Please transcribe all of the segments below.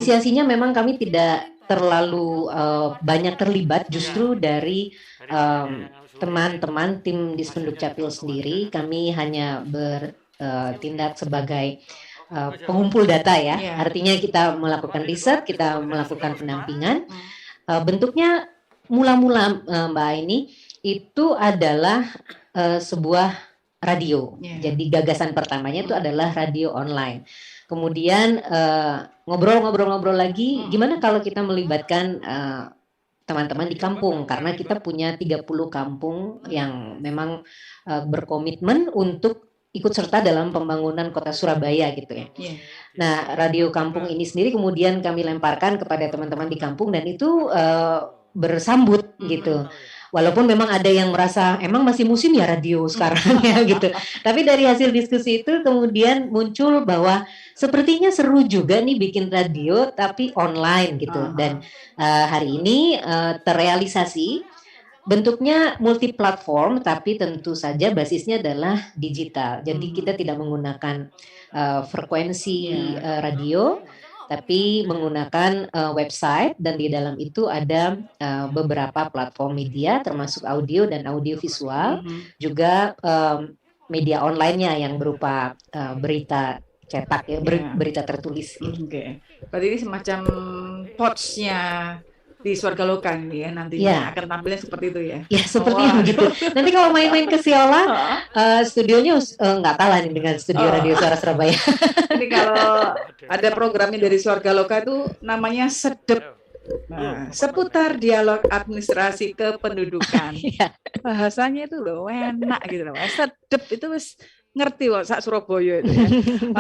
Inisiasinya memang kami tidak terlalu banyak terlibat, justru dari teman-teman tim Dispenduk Capil sendiri. Kami hanya bertindak sebagai pengumpul data ya. Artinya kita melakukan riset, kita melakukan pendampingan. Bentuknya mula-mula Mbak Aini itu adalah sebuah radio. Jadi gagasan pertamanya itu adalah radio online. Kemudian ngobrol-ngobrol lagi, gimana kalau kita melibatkan teman-teman di kampung, karena kita punya 30 kampung yang memang berkomitmen untuk ikut serta dalam pembangunan kota Surabaya gitu ya. Nah, radio kampung ini sendiri kemudian kami lemparkan kepada teman-teman di kampung dan itu bersambut gitu. Walaupun memang ada yang merasa emang masih musim ya radio sekarang ya gitu. Tapi dari hasil diskusi itu kemudian muncul bahwa sepertinya seru juga nih bikin radio tapi online gitu. Dan hari ini terrealisasi. Bentuknya multi platform tapi tentu saja basisnya adalah digital. Jadi kita tidak menggunakan frekuensi radio, tapi menggunakan website dan di dalam itu ada beberapa platform media termasuk audio dan audio visual, juga media online-nya yang berupa berita cetak ya, berita tertulis. Oke. Berarti ini semacam pouch-nya di Swarga Loka ya, nantinya akan tampilnya seperti itu ya. Ya seperti begitu. Nanti kalau main-main ke Siola, studionya nggak kalah nih dengan studio Radio Suara Surabaya. Ini kalau ada programnya dari Swarga Loka itu namanya Sedep. Nah, seputar dialog administrasi kependudukan. Bahasanya itu loh enak gitu loh. Sedep itu wis ngerti kok sak Surabaya itu ya.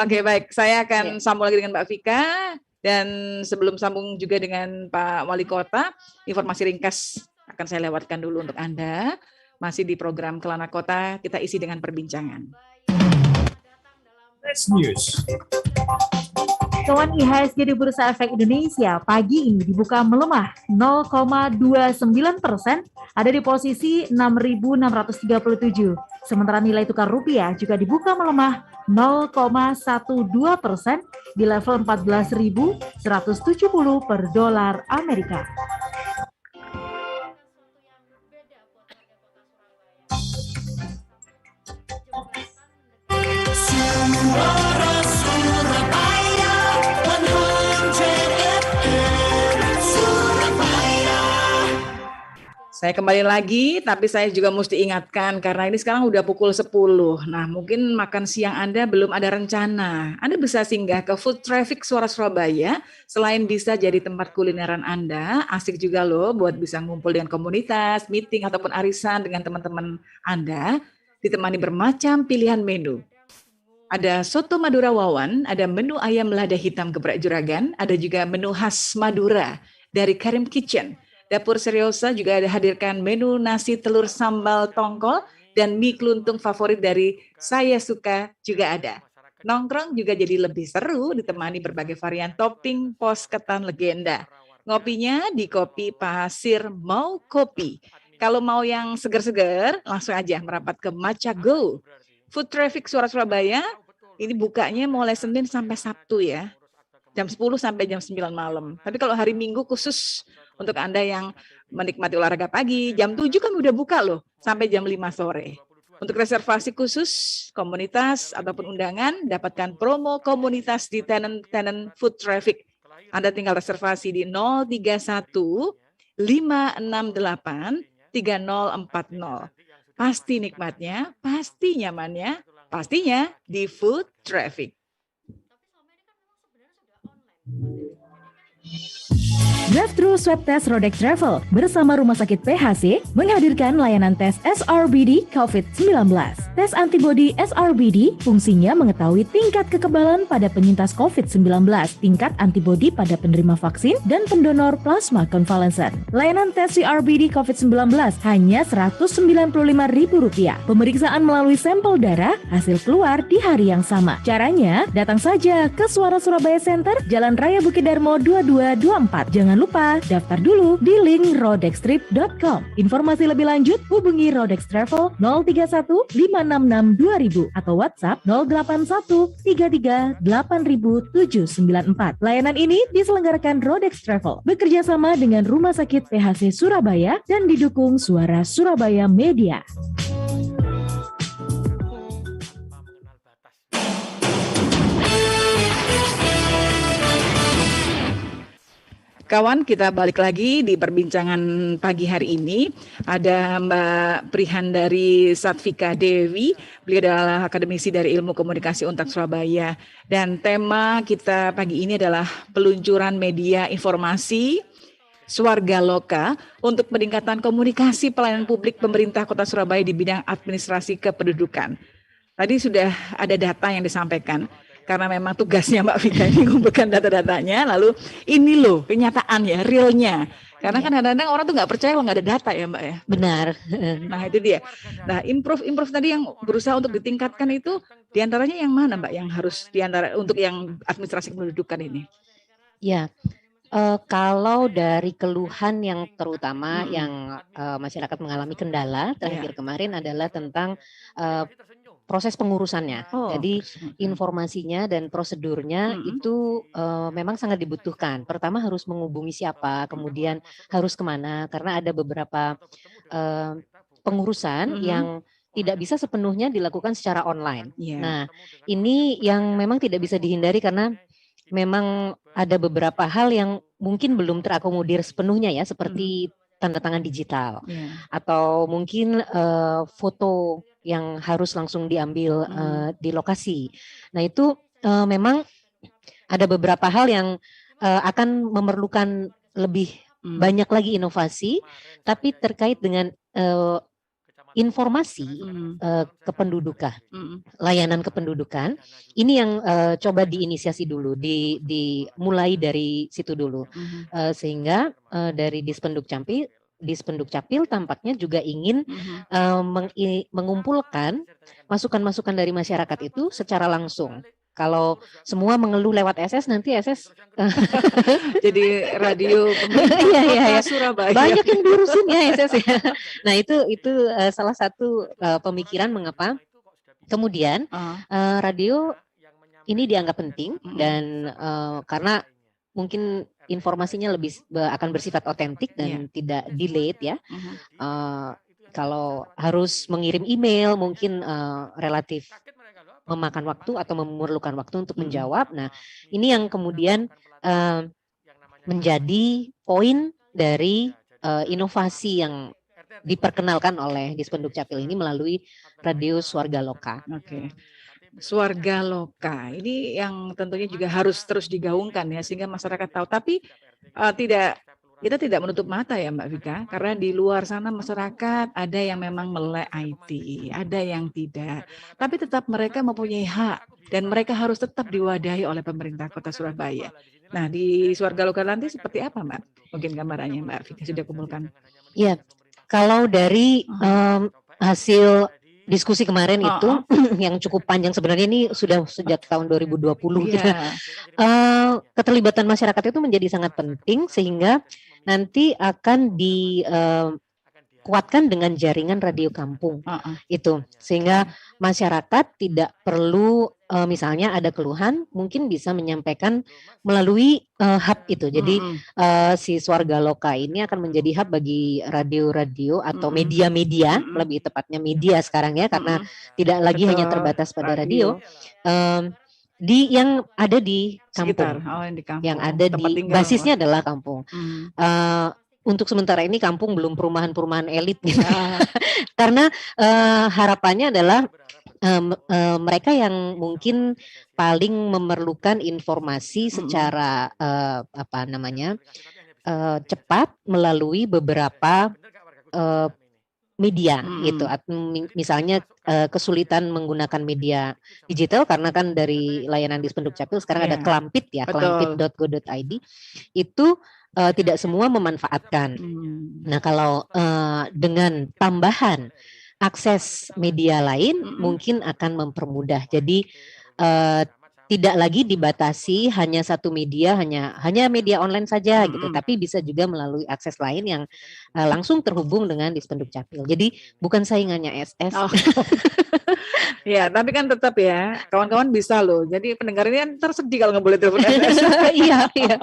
Oke, baik. Saya akan sambung lagi dengan Mbak Vika. Dan sebelum sambung juga dengan Pak Wali Kota, informasi ringkas akan saya lewatkan dulu untuk Anda. Masih di program Kelana Kota, kita isi dengan perbincangan. News. Acuan IHSG di Bursa Efek Indonesia pagi ini dibuka melemah 0,29%, ada di posisi 6.637. Sementara nilai tukar rupiah juga dibuka melemah 0,12% di level 14.170 per dolar Amerika. Saya kembali lagi, tapi saya juga mesti ingatkan karena ini sekarang udah pukul 10. Nah, mungkin makan siang Anda belum ada rencana. Anda bisa singgah ke Food Traffic Suara Surabaya. Selain bisa jadi tempat kulineran Anda, asik juga loh buat bisa ngumpul dengan komunitas, meeting ataupun arisan dengan teman-teman Anda, ditemani bermacam pilihan menu. Ada soto Madura Wawan, ada menu ayam lada hitam geprek juragan, ada juga menu khas Madura dari Karim Kitchen. Dapur Seriosa juga ada hadirkan menu nasi telur sambal tongkol dan mie keluntung favorit dari Saya Suka juga ada. Nongkrong juga jadi lebih seru ditemani berbagai varian topping pos ketan legenda. Ngopinya di Kopi Pasir Mau Kopi. Kalau mau yang seger-seger langsung aja merapat ke Matcha Go. Food Traffic Suara Surabaya ini bukanya mulai Senin sampai Sabtu ya. Jam 10 sampai jam 9 malam. Tapi kalau hari Minggu khusus untuk Anda yang menikmati olahraga pagi, jam 7 kan udah buka loh, sampai jam 5 sore. Untuk reservasi khusus, komunitas ataupun undangan, dapatkan promo komunitas di Tenant Food Traffic. Anda tinggal reservasi di 031 568 3040. Pasti nikmatnya, pasti nyamannya, pastinya di Food Traffic. Drive-thru swab test Rodex Travel bersama Rumah Sakit PHC menghadirkan layanan tes SRBD COVID-19. Tes antibodi SRBD fungsinya mengetahui tingkat kekebalan pada penyintas COVID-19, tingkat antibodi pada penerima vaksin, dan pendonor plasma konvalesen. Layanan tes CRBD COVID-19 hanya Rp195.000. Pemeriksaan melalui sampel darah, hasil keluar di hari yang sama. Caranya, datang saja ke Suara Surabaya Center, Jalan Raya Bukit Darmo 2224. Jangan lupa daftar dulu di link rodextrip.com. Informasi lebih lanjut hubungi Rodex Travel 031 56 266 2000 atau WhatsApp 081 33 8794. Layanan ini diselenggarakan Rodex Travel bekerja sama dengan Rumah Sakit PHC Surabaya dan didukung Suara Surabaya Media. Kawan, kita balik lagi di perbincangan pagi hari ini. Ada Mbak Prihan dari Satvika Dewi. Beliau adalah akademisi dari Ilmu Komunikasi Untak Surabaya. Dan tema kita pagi ini adalah peluncuran media informasi Swarga Loka untuk peningkatan komunikasi pelayanan publik pemerintah Kota Surabaya di bidang administrasi kependudukan. Tadi sudah ada data yang disampaikan. Karena memang tugasnya Mbak Vika ini mengumpulkan data-datanya, lalu ini loh kenyataannya, realnya. Karena kan kadang-kadang orang tuh nggak percaya kalau nggak ada data ya Mbak ya. Benar. Nah itu dia. Nah improve tadi yang berusaha untuk ditingkatkan itu diantaranya yang mana Mbak yang harus diantara untuk yang administrasi kependudukan ini? Ya, kalau dari keluhan yang terutama yang masyarakat mengalami kendala terakhir kemarin adalah tentang proses pengurusannya. Jadi informasinya dan prosedurnya itu memang sangat dibutuhkan. Pertama harus menghubungi siapa, kemudian harus kemana, karena ada beberapa pengurusan yang tidak bisa sepenuhnya dilakukan secara online. Nah, ini yang memang tidak bisa dihindari karena memang ada beberapa hal yang mungkin belum terakomodir sepenuhnya ya, seperti tanda tangan digital atau mungkin foto yang harus langsung diambil di lokasi. Nah itu memang ada beberapa hal yang akan memerlukan lebih banyak lagi inovasi, tapi terkait dengan informasi kependudukan, layanan kependudukan, ini yang coba diinisiasi dulu, dimulai dari situ dulu, sehingga dari Dispenduk Capil tampaknya juga ingin mengumpulkan masukan-masukan dari masyarakat itu secara langsung. Kalau semua mengeluh lewat SS, nanti SS jadi radio iya. Surabaya. Banyak yang diurusin ya SS ya. Nah itu salah satu pemikiran mengapa kemudian radio ini dianggap penting dan karena mungkin informasinya lebih akan bersifat otentik dan tidak delayed ya. Kalau harus mengirim email mungkin relatif memakan waktu atau memerlukan waktu untuk menjawab. Nah, ini yang kemudian menjadi poin dari inovasi yang diperkenalkan oleh Dispenduk Capil ini melalui Radio Swarga Loka. Swarga Loka ini yang tentunya juga harus terus digaungkan ya sehingga masyarakat tahu. Tapi kita tidak menutup mata ya Mbak Vika, karena di luar sana masyarakat ada yang memang melek IT, ada yang tidak. Tapi tetap mereka mempunyai hak dan mereka harus tetap diwadahi oleh pemerintah Kota Surabaya. Nah di Swarga Loka nanti seperti apa Mbak? Mungkin gambarannya Mbak Vika sudah kumpulkan. Ya, kalau dari hasil diskusi kemarin itu yang cukup panjang sebenarnya ini sudah sejak tahun 2020 gitu. Keterlibatan masyarakat itu menjadi sangat penting sehingga nanti akan dikuatkan dengan jaringan radio kampung itu sehingga masyarakat tidak perlu misalnya ada keluhan mungkin bisa menyampaikan melalui hub itu. Jadi si Swarga Loka ini akan menjadi hub bagi radio-radio atau media-media, lebih tepatnya media sekarang ya karena tidak lagi hanya terbatas pada radio. Yang ada di kampung, yang ada di basisnya adalah kampung. Untuk sementara ini kampung belum perumahan-perumahan elit gitu. Karena harapannya adalah mereka yang mungkin paling memerlukan informasi secara cepat melalui beberapa media gitu. Misalnya kesulitan menggunakan media digital karena kan dari layanan Dispenduk Capil sekarang ada Klampit ya, klampit.go.id itu tidak semua memanfaatkan. Nah kalau dengan tambahan akses media lain mungkin akan mempermudah. Jadi tidak lagi dibatasi hanya satu media, hanya media online saja gitu, tapi bisa juga melalui akses lain yang langsung terhubung dengan Dispenduk Capil. Jadi bukan saingannya SS. Oh. Ya, tapi kan tetap ya, kawan-kawan bisa loh. Jadi pendengar ini kan tersedih kalau nggak boleh telepon SS. Iya, iya.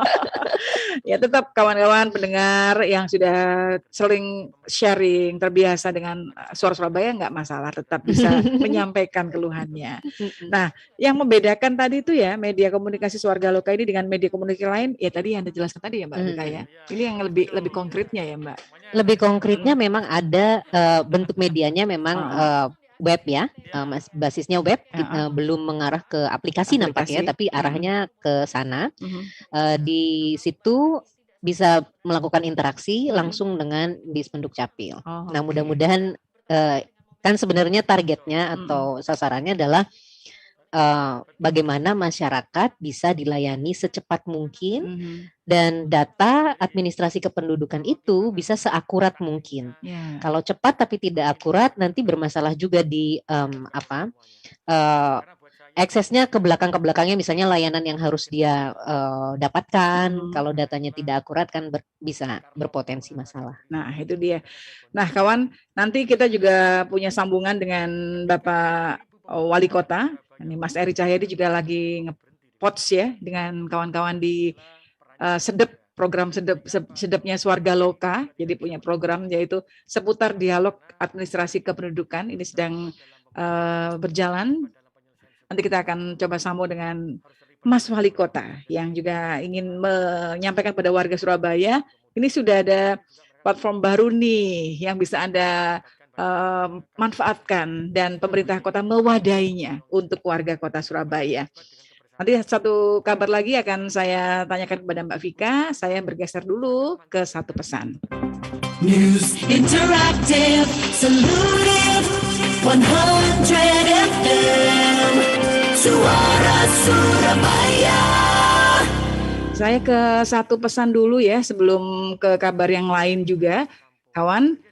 Ya tetap kawan-kawan pendengar yang sudah sering sharing, terbiasa dengan Suara Surabaya nggak masalah, tetap bisa menyampaikan keluhannya. Nah, yang membedakan tadi itu ya media komunikasi Warga Loka ini dengan media komunikasi lain, ya tadi yang Anda jelaskan tadi ya Mbak Vika ya. Ini yang lebih konkretnya ya Mbak. Lebih konkretnya memang ada bentuk medianya memang web ya, basisnya web, belum mengarah ke aplikasi nampak ya, tapi arahnya ke sana. Di situ bisa melakukan interaksi langsung dengan Dispenduk Capil. Nah, mudah-mudahan kan sebenarnya targetnya atau sasarannya adalah bagaimana masyarakat bisa dilayani secepat mungkin dan data administrasi kependudukan itu bisa seakurat mungkin. Kalau cepat tapi tidak akurat nanti bermasalah juga di aksesnya ke belakangnya, misalnya layanan yang harus dia dapatkan. Kalau datanya tidak akurat kan bisa berpotensi masalah. Nah itu dia. Nah kawan, nanti kita juga punya sambungan dengan Bapak Wali Kota. Ini Mas Eri Cahyadi juga lagi nge-pots ya dengan kawan-kawan di program sedepnya Warga Loka. Jadi punya program yaitu seputar dialog administrasi kependudukan. Ini sedang berjalan. Nanti kita akan coba sambung dengan Mas Wali Kota yang juga ingin menyampaikan pada warga Surabaya. Ini sudah ada platform baru nih yang bisa Anda manfaatkan dan pemerintah kota mewadainya untuk warga kota Surabaya. Nanti satu kabar lagi akan saya tanyakan kepada Mbak Vika. Saya bergeser dulu ke satu pesan. News Interactive Salutif 100 FM Suara Surabaya. Saya ke satu pesan dulu ya sebelum ke kabar yang lain juga. Kawan,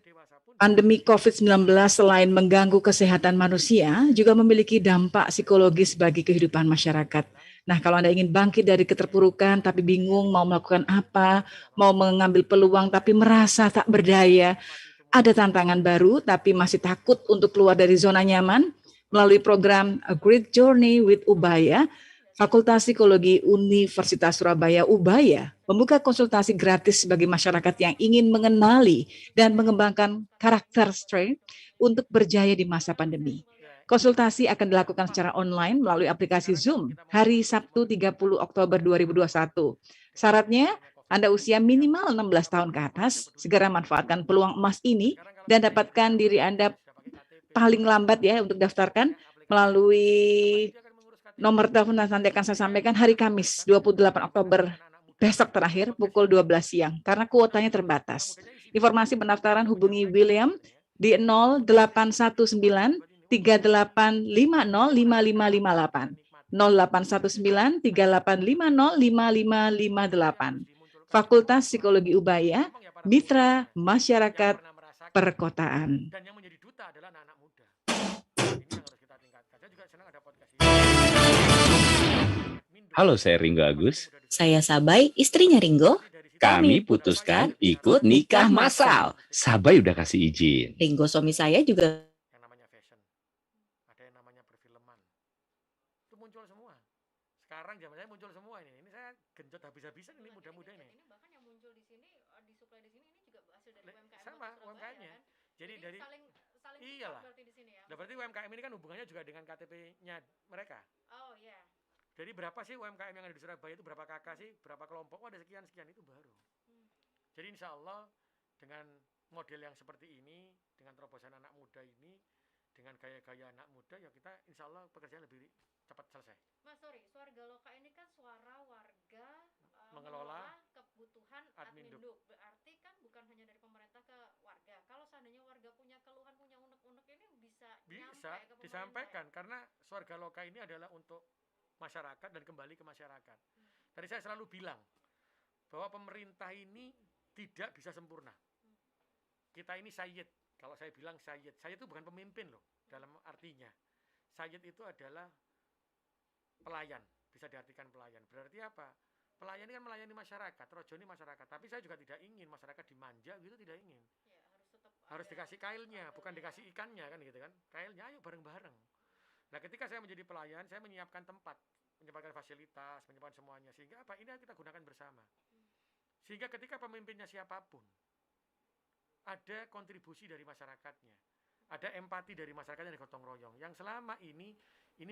pandemi COVID-19 selain mengganggu kesehatan manusia, juga memiliki dampak psikologis bagi kehidupan masyarakat. Nah, kalau Anda ingin bangkit dari keterpurukan tapi bingung mau melakukan apa, mau mengambil peluang tapi merasa tak berdaya, ada tantangan baru tapi masih takut untuk keluar dari zona nyaman, melalui program A Great Journey with Ubaya, Fakultas Psikologi Universitas Surabaya Ubaya membuka konsultasi gratis bagi masyarakat yang ingin mengenali dan mengembangkan karakter strength untuk berjaya di masa pandemi. Konsultasi akan dilakukan secara online melalui aplikasi Zoom hari Sabtu 30 Oktober 2021. Syaratnya, Anda usia minimal 16 tahun ke atas, segera manfaatkan peluang emas ini dan dapatkan diri Anda paling lambat ya untuk daftarkan melalui nomor telepon nanti akan saya sampaikan hari Kamis 28 Oktober besok terakhir pukul 12 siang karena kuotanya terbatas. Informasi pendaftaran hubungi William di 0819 3850 5558 0819 3850 5558. Fakultas Psikologi Ubaya, Mitra Masyarakat Perkotaan. Dan yang menjadi duta adalah anak-anak muda. Ini harus kita tingkatkan. Saya juga senang ada podcast ini. Halo, saya Ringo Agus. Saya Sabai, istrinya Ringo. Kami putuskan ikut nikah massal. Sabai udah kasih izin. Ringo suami saya juga. Yang namanya fashion, ada yang namanya perfilman. Itu muncul semua. Sekarang zaman saya muncul semua ini. Ini saya genjot habis-habisan ini muda-muda ini. Ini bahkan yang muncul di sini, disuplai di sini ini juga hasil dari UMKM. Sama UMKM-nya. Jadi dari saling iyalah. berarti di sini ya. Nah, berarti UMKM ini kan hubungannya juga dengan KTP-nya mereka. Oh iya. Jadi berapa sih UMKM yang ada di Surabaya itu, berapa kakak sih, berapa kelompok, ada sekian-sekian, itu baru. Jadi insya Allah dengan model yang seperti ini, dengan terobosan anak muda ini, dengan gaya-gaya anak muda, ya kita insya Allah pekerjaan lebih cepat selesai. Mas sorry, Warga Loka ini kan suara warga mengelola kebutuhan Adminduk. Berarti kan bukan hanya dari pemerintah ke warga. Kalau seandainya warga punya keluhan, punya unek-unek ini bisa nyampe ke disampaikan ya? Karena Warga Loka ini adalah untuk masyarakat dan kembali ke masyarakat. Tadi saya selalu bilang bahwa pemerintah ini tidak bisa sempurna. Kita ini sayyid. Kalau saya bilang sayyid itu bukan pemimpin loh dalam artinya. Sayyid itu adalah pelayan. bisa diartikan pelayan. Berarti apa? Pelayan ini kan melayani masyarakat, rojoni masyarakat. Tapi saya juga tidak ingin masyarakat dimanja gitu, tidak ingin. Harus dikasih kailnya, bukan dikasih ikannya kan gitu kan. Kailnya ayo bareng-bareng. Nah, ketika saya menjadi pelayan, saya menyiapkan tempat, menyiapkan fasilitas, menyiapkan semuanya. Sehingga apa? Ini kita gunakan bersama. Sehingga ketika pemimpinnya siapapun, ada kontribusi dari masyarakatnya. Ada empati dari masyarakatnya, dari gotong royong. Yang selama ini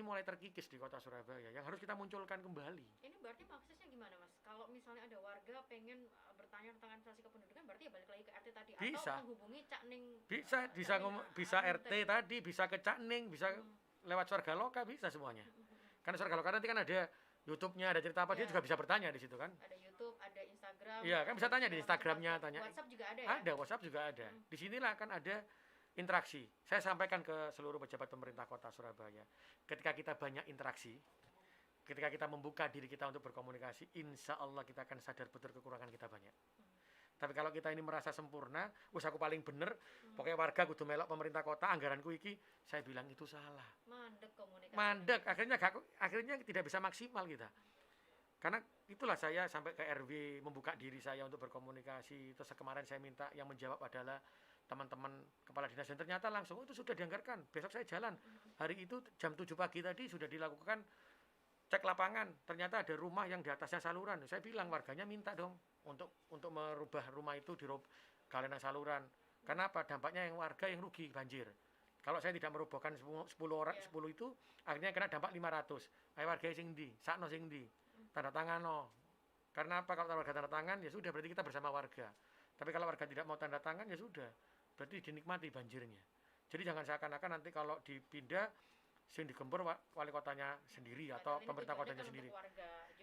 mulai terkikis di kota Surabaya, yang harus kita munculkan kembali. Ini berarti maksudnya gimana, Mas? Kalau misalnya ada warga pengen bertanya tentang administrasi kependudukan, berarti ya balik lagi ke RT tadi, bisa. atau menghubungi Cak Ning. Bisa RT tadi, bisa ke Cak Ning, bisa lewat Swarga Loka, bisa semuanya. Karena Swarga Loka nanti kan ada YouTube-nya, ada cerita apa, dia juga bisa bertanya di situ kan. Ada YouTube, ada Instagram. Iya, kan bisa tanya di Instagramnya, tanya. WhatsApp juga ada ya? Ada, WhatsApp juga ada. Disinilah kan ada interaksi. Saya sampaikan ke seluruh pejabat pemerintah kota Surabaya. Ketika kita banyak interaksi, ketika kita membuka diri kita untuk berkomunikasi, insya Allah kita akan sadar betul kekurangan kita banyak. Tapi kalau kita ini merasa sempurna, aku paling bener, pokoknya warga kudu melok pemerintah kota, anggaranku iki, saya bilang itu salah. Mandek komunikasi. Mandek, akhirnya tidak bisa maksimal kita. Karena itulah saya sampai ke RW membuka diri saya untuk berkomunikasi. Terus kemarin saya minta yang menjawab adalah teman-teman kepala dinas, dan ternyata langsung itu sudah dianggarkan. Besok saya jalan. Hari itu jam 7 pagi tadi sudah dilakukan cek lapangan. Ternyata ada rumah yang di atasnya saluran. Saya bilang warganya minta dong untuk merubah rumah itu di galenan saluran. Kenapa? Dampaknya yang warga yang rugi banjir. Kalau saya tidak merobohkan 10 itu, akhirnya kena dampak 500. Ayo warga sing ndi, sakno sing ndi. Tanda tangan no. Karena apa? Kalau warga tanda tangan ya sudah, berarti kita bersama warga. Tapi kalau warga tidak mau tanda tangan ya sudah, berarti dinikmati banjirnya. Jadi jangan seakan-akan nanti kalau dipindah sing digempur wali kotanya sendiri atau pemerintah kotanya sendiri.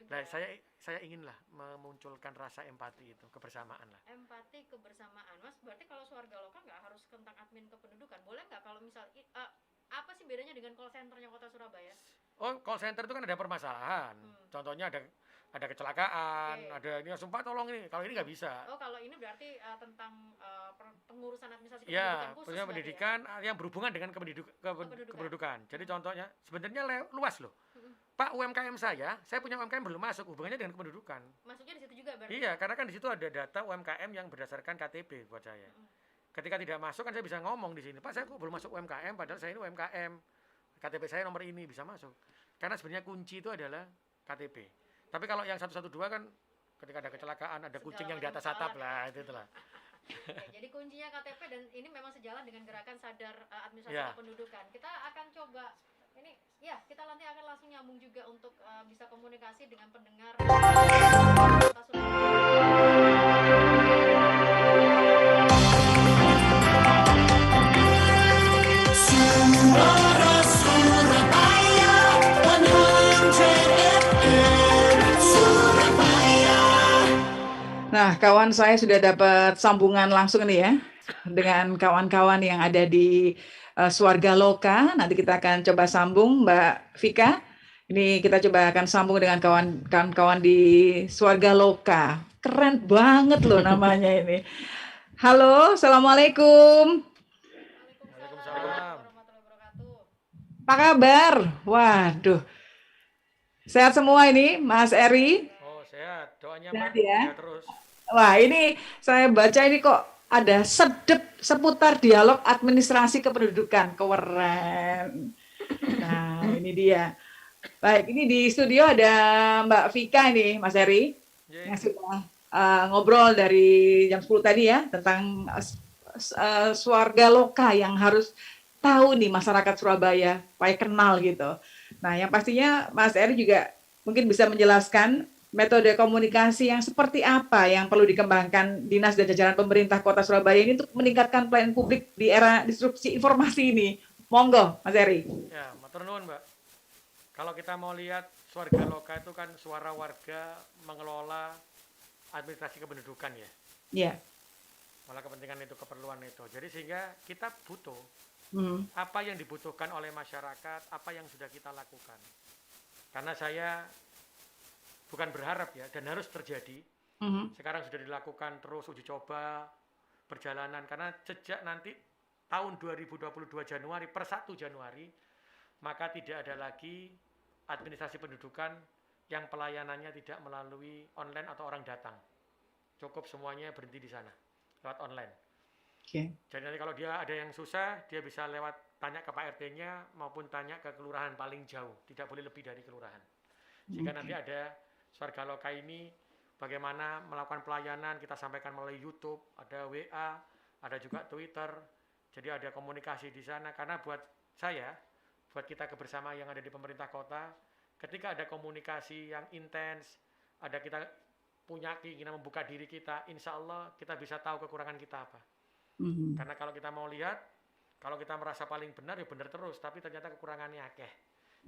Nah, saya inginlah memunculkan rasa empati itu, kebersamaan lah. Empati, kebersamaan, Mas. Berarti kalau Swarga Loka nggak harus tentang admin kependudukan, boleh nggak kalau misal apa sih bedanya dengan call centernya kota Surabaya? Oh, call center itu kan ada permasalahan. Contohnya ada kecelakaan, ada ini, sumpah tolong ini. Kalau ini nggak bisa. Oh, kalau ini berarti tentang pengurusan administrasi ya, kependudukan khusus. Ya, pendidikan yang berhubungan dengan kependudukan. Jadi contohnya sebenarnya luas loh. Pak, UMKM saya punya UMKM belum masuk, hubungannya dengan kependudukan. Masuknya di situ juga berarti? Iya, karena kan di situ ada data UMKM yang berdasarkan KTP buat saya. Ketika tidak masuk kan saya bisa ngomong di sini, Pak saya kok belum masuk UMKM, padahal saya ini UMKM. KTP saya nomor ini, bisa masuk. Karena sebenarnya kunci itu adalah KTP. Tapi kalau yang 112 kan ketika ada kecelakaan, ada kucing yang di atas atap lah, itulah. Jadi kuncinya KTP, dan ini memang sejalan dengan gerakan sadar administrasi kependudukan. Kita akan coba ini, ya kita nanti akan langsung nyambung juga untuk bisa komunikasi dengan pendengar Kota Suara Surabaya 100 FM Surabaya. Nah, kawan saya sudah dapat sambungan langsung nih ya dengan kawan-kawan yang ada di Swarga Loka. Nanti kita akan coba sambung, Mbak Vika. Ini kita coba akan sambung dengan kawan-kawan di Swarga Loka. Keren banget loh namanya ini. Halo, Assalamualaikum. Waalaikumsalam. Apa kabar? Waduh. Sehat semua ini, Mas Eri? Oh, sehat. Doanya sehat Mbak, ya? sehat terus. Wah, ini saya baca ini kok ada seputar dialog administrasi kependudukan. Keren. Nah, ini dia. Baik, ini di studio ada Mbak Vika ini, Mas Eri, yang sudah ngobrol dari jam 10 tadi ya, tentang Swarga Loka yang harus tahu nih masyarakat Surabaya, supaya kenal gitu. Nah, yang pastinya Mas Eri juga mungkin bisa menjelaskan metode komunikasi yang seperti apa yang perlu dikembangkan dinas dan jajaran pemerintah Kota Surabaya ini untuk meningkatkan pelayanan publik di era disrupsi informasi ini. Monggo, Mas Eri. Ya, matur nuwun, Mbak. Kalau kita mau lihat Swarga Loka itu kan suara warga mengelola administrasi kependudukan ya. Iya. Malah kepentingan itu, keperluan itu. Jadi sehingga kita butuh apa yang dibutuhkan oleh masyarakat, apa yang sudah kita lakukan. Karena saya bukan berharap ya, dan harus terjadi. Sekarang sudah dilakukan terus uji coba, perjalanan. Karena sejak nanti tahun 2022 Januari, per 1 Januari, maka tidak ada lagi administrasi pendudukan yang pelayanannya tidak melalui online atau orang datang. Cukup semuanya berhenti di sana, lewat online. Jadi nanti kalau dia ada yang susah, dia bisa lewat tanya ke Pak RT-nya maupun tanya ke kelurahan paling jauh. Tidak boleh lebih dari kelurahan. Sehingga nanti ada Swarga Loka ini bagaimana melakukan pelayanan, kita sampaikan melalui YouTube, ada WA, ada juga Twitter. Jadi ada komunikasi di sana. Karena buat saya, buat kita kebersamaan yang ada di pemerintah kota, ketika ada komunikasi yang intens, ada kita punya keinginan membuka diri kita, insya Allah kita bisa tahu kekurangan kita apa. Karena kalau kita mau lihat, kalau kita merasa paling benar, ya benar terus, tapi ternyata kekurangannya akeh.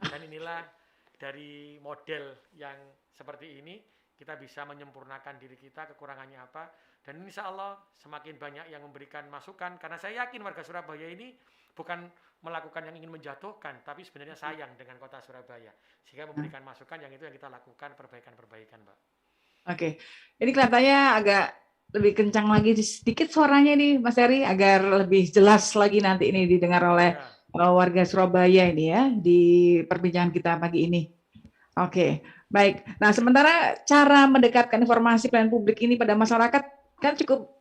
Dan inilah dari model yang seperti ini, kita bisa menyempurnakan diri kita, kekurangannya apa, dan insya Allah semakin banyak yang memberikan masukan, karena saya yakin warga Surabaya ini bukan melakukan yang ingin menjatuhkan, tapi sebenarnya sayang dengan kota Surabaya, sehingga memberikan masukan yang itu yang kita lakukan, perbaikan-perbaikan, Mbak. Oke, ini kelihatannya agak lebih kencang lagi sedikit suaranya nih Mas Heri, agar lebih jelas lagi nanti ini didengar oleh warga Surabaya ini ya, di perbincangan kita pagi ini. Oke, baik. Nah, sementara cara mendekatkan informasi pelayanan publik ini pada masyarakat kan cukup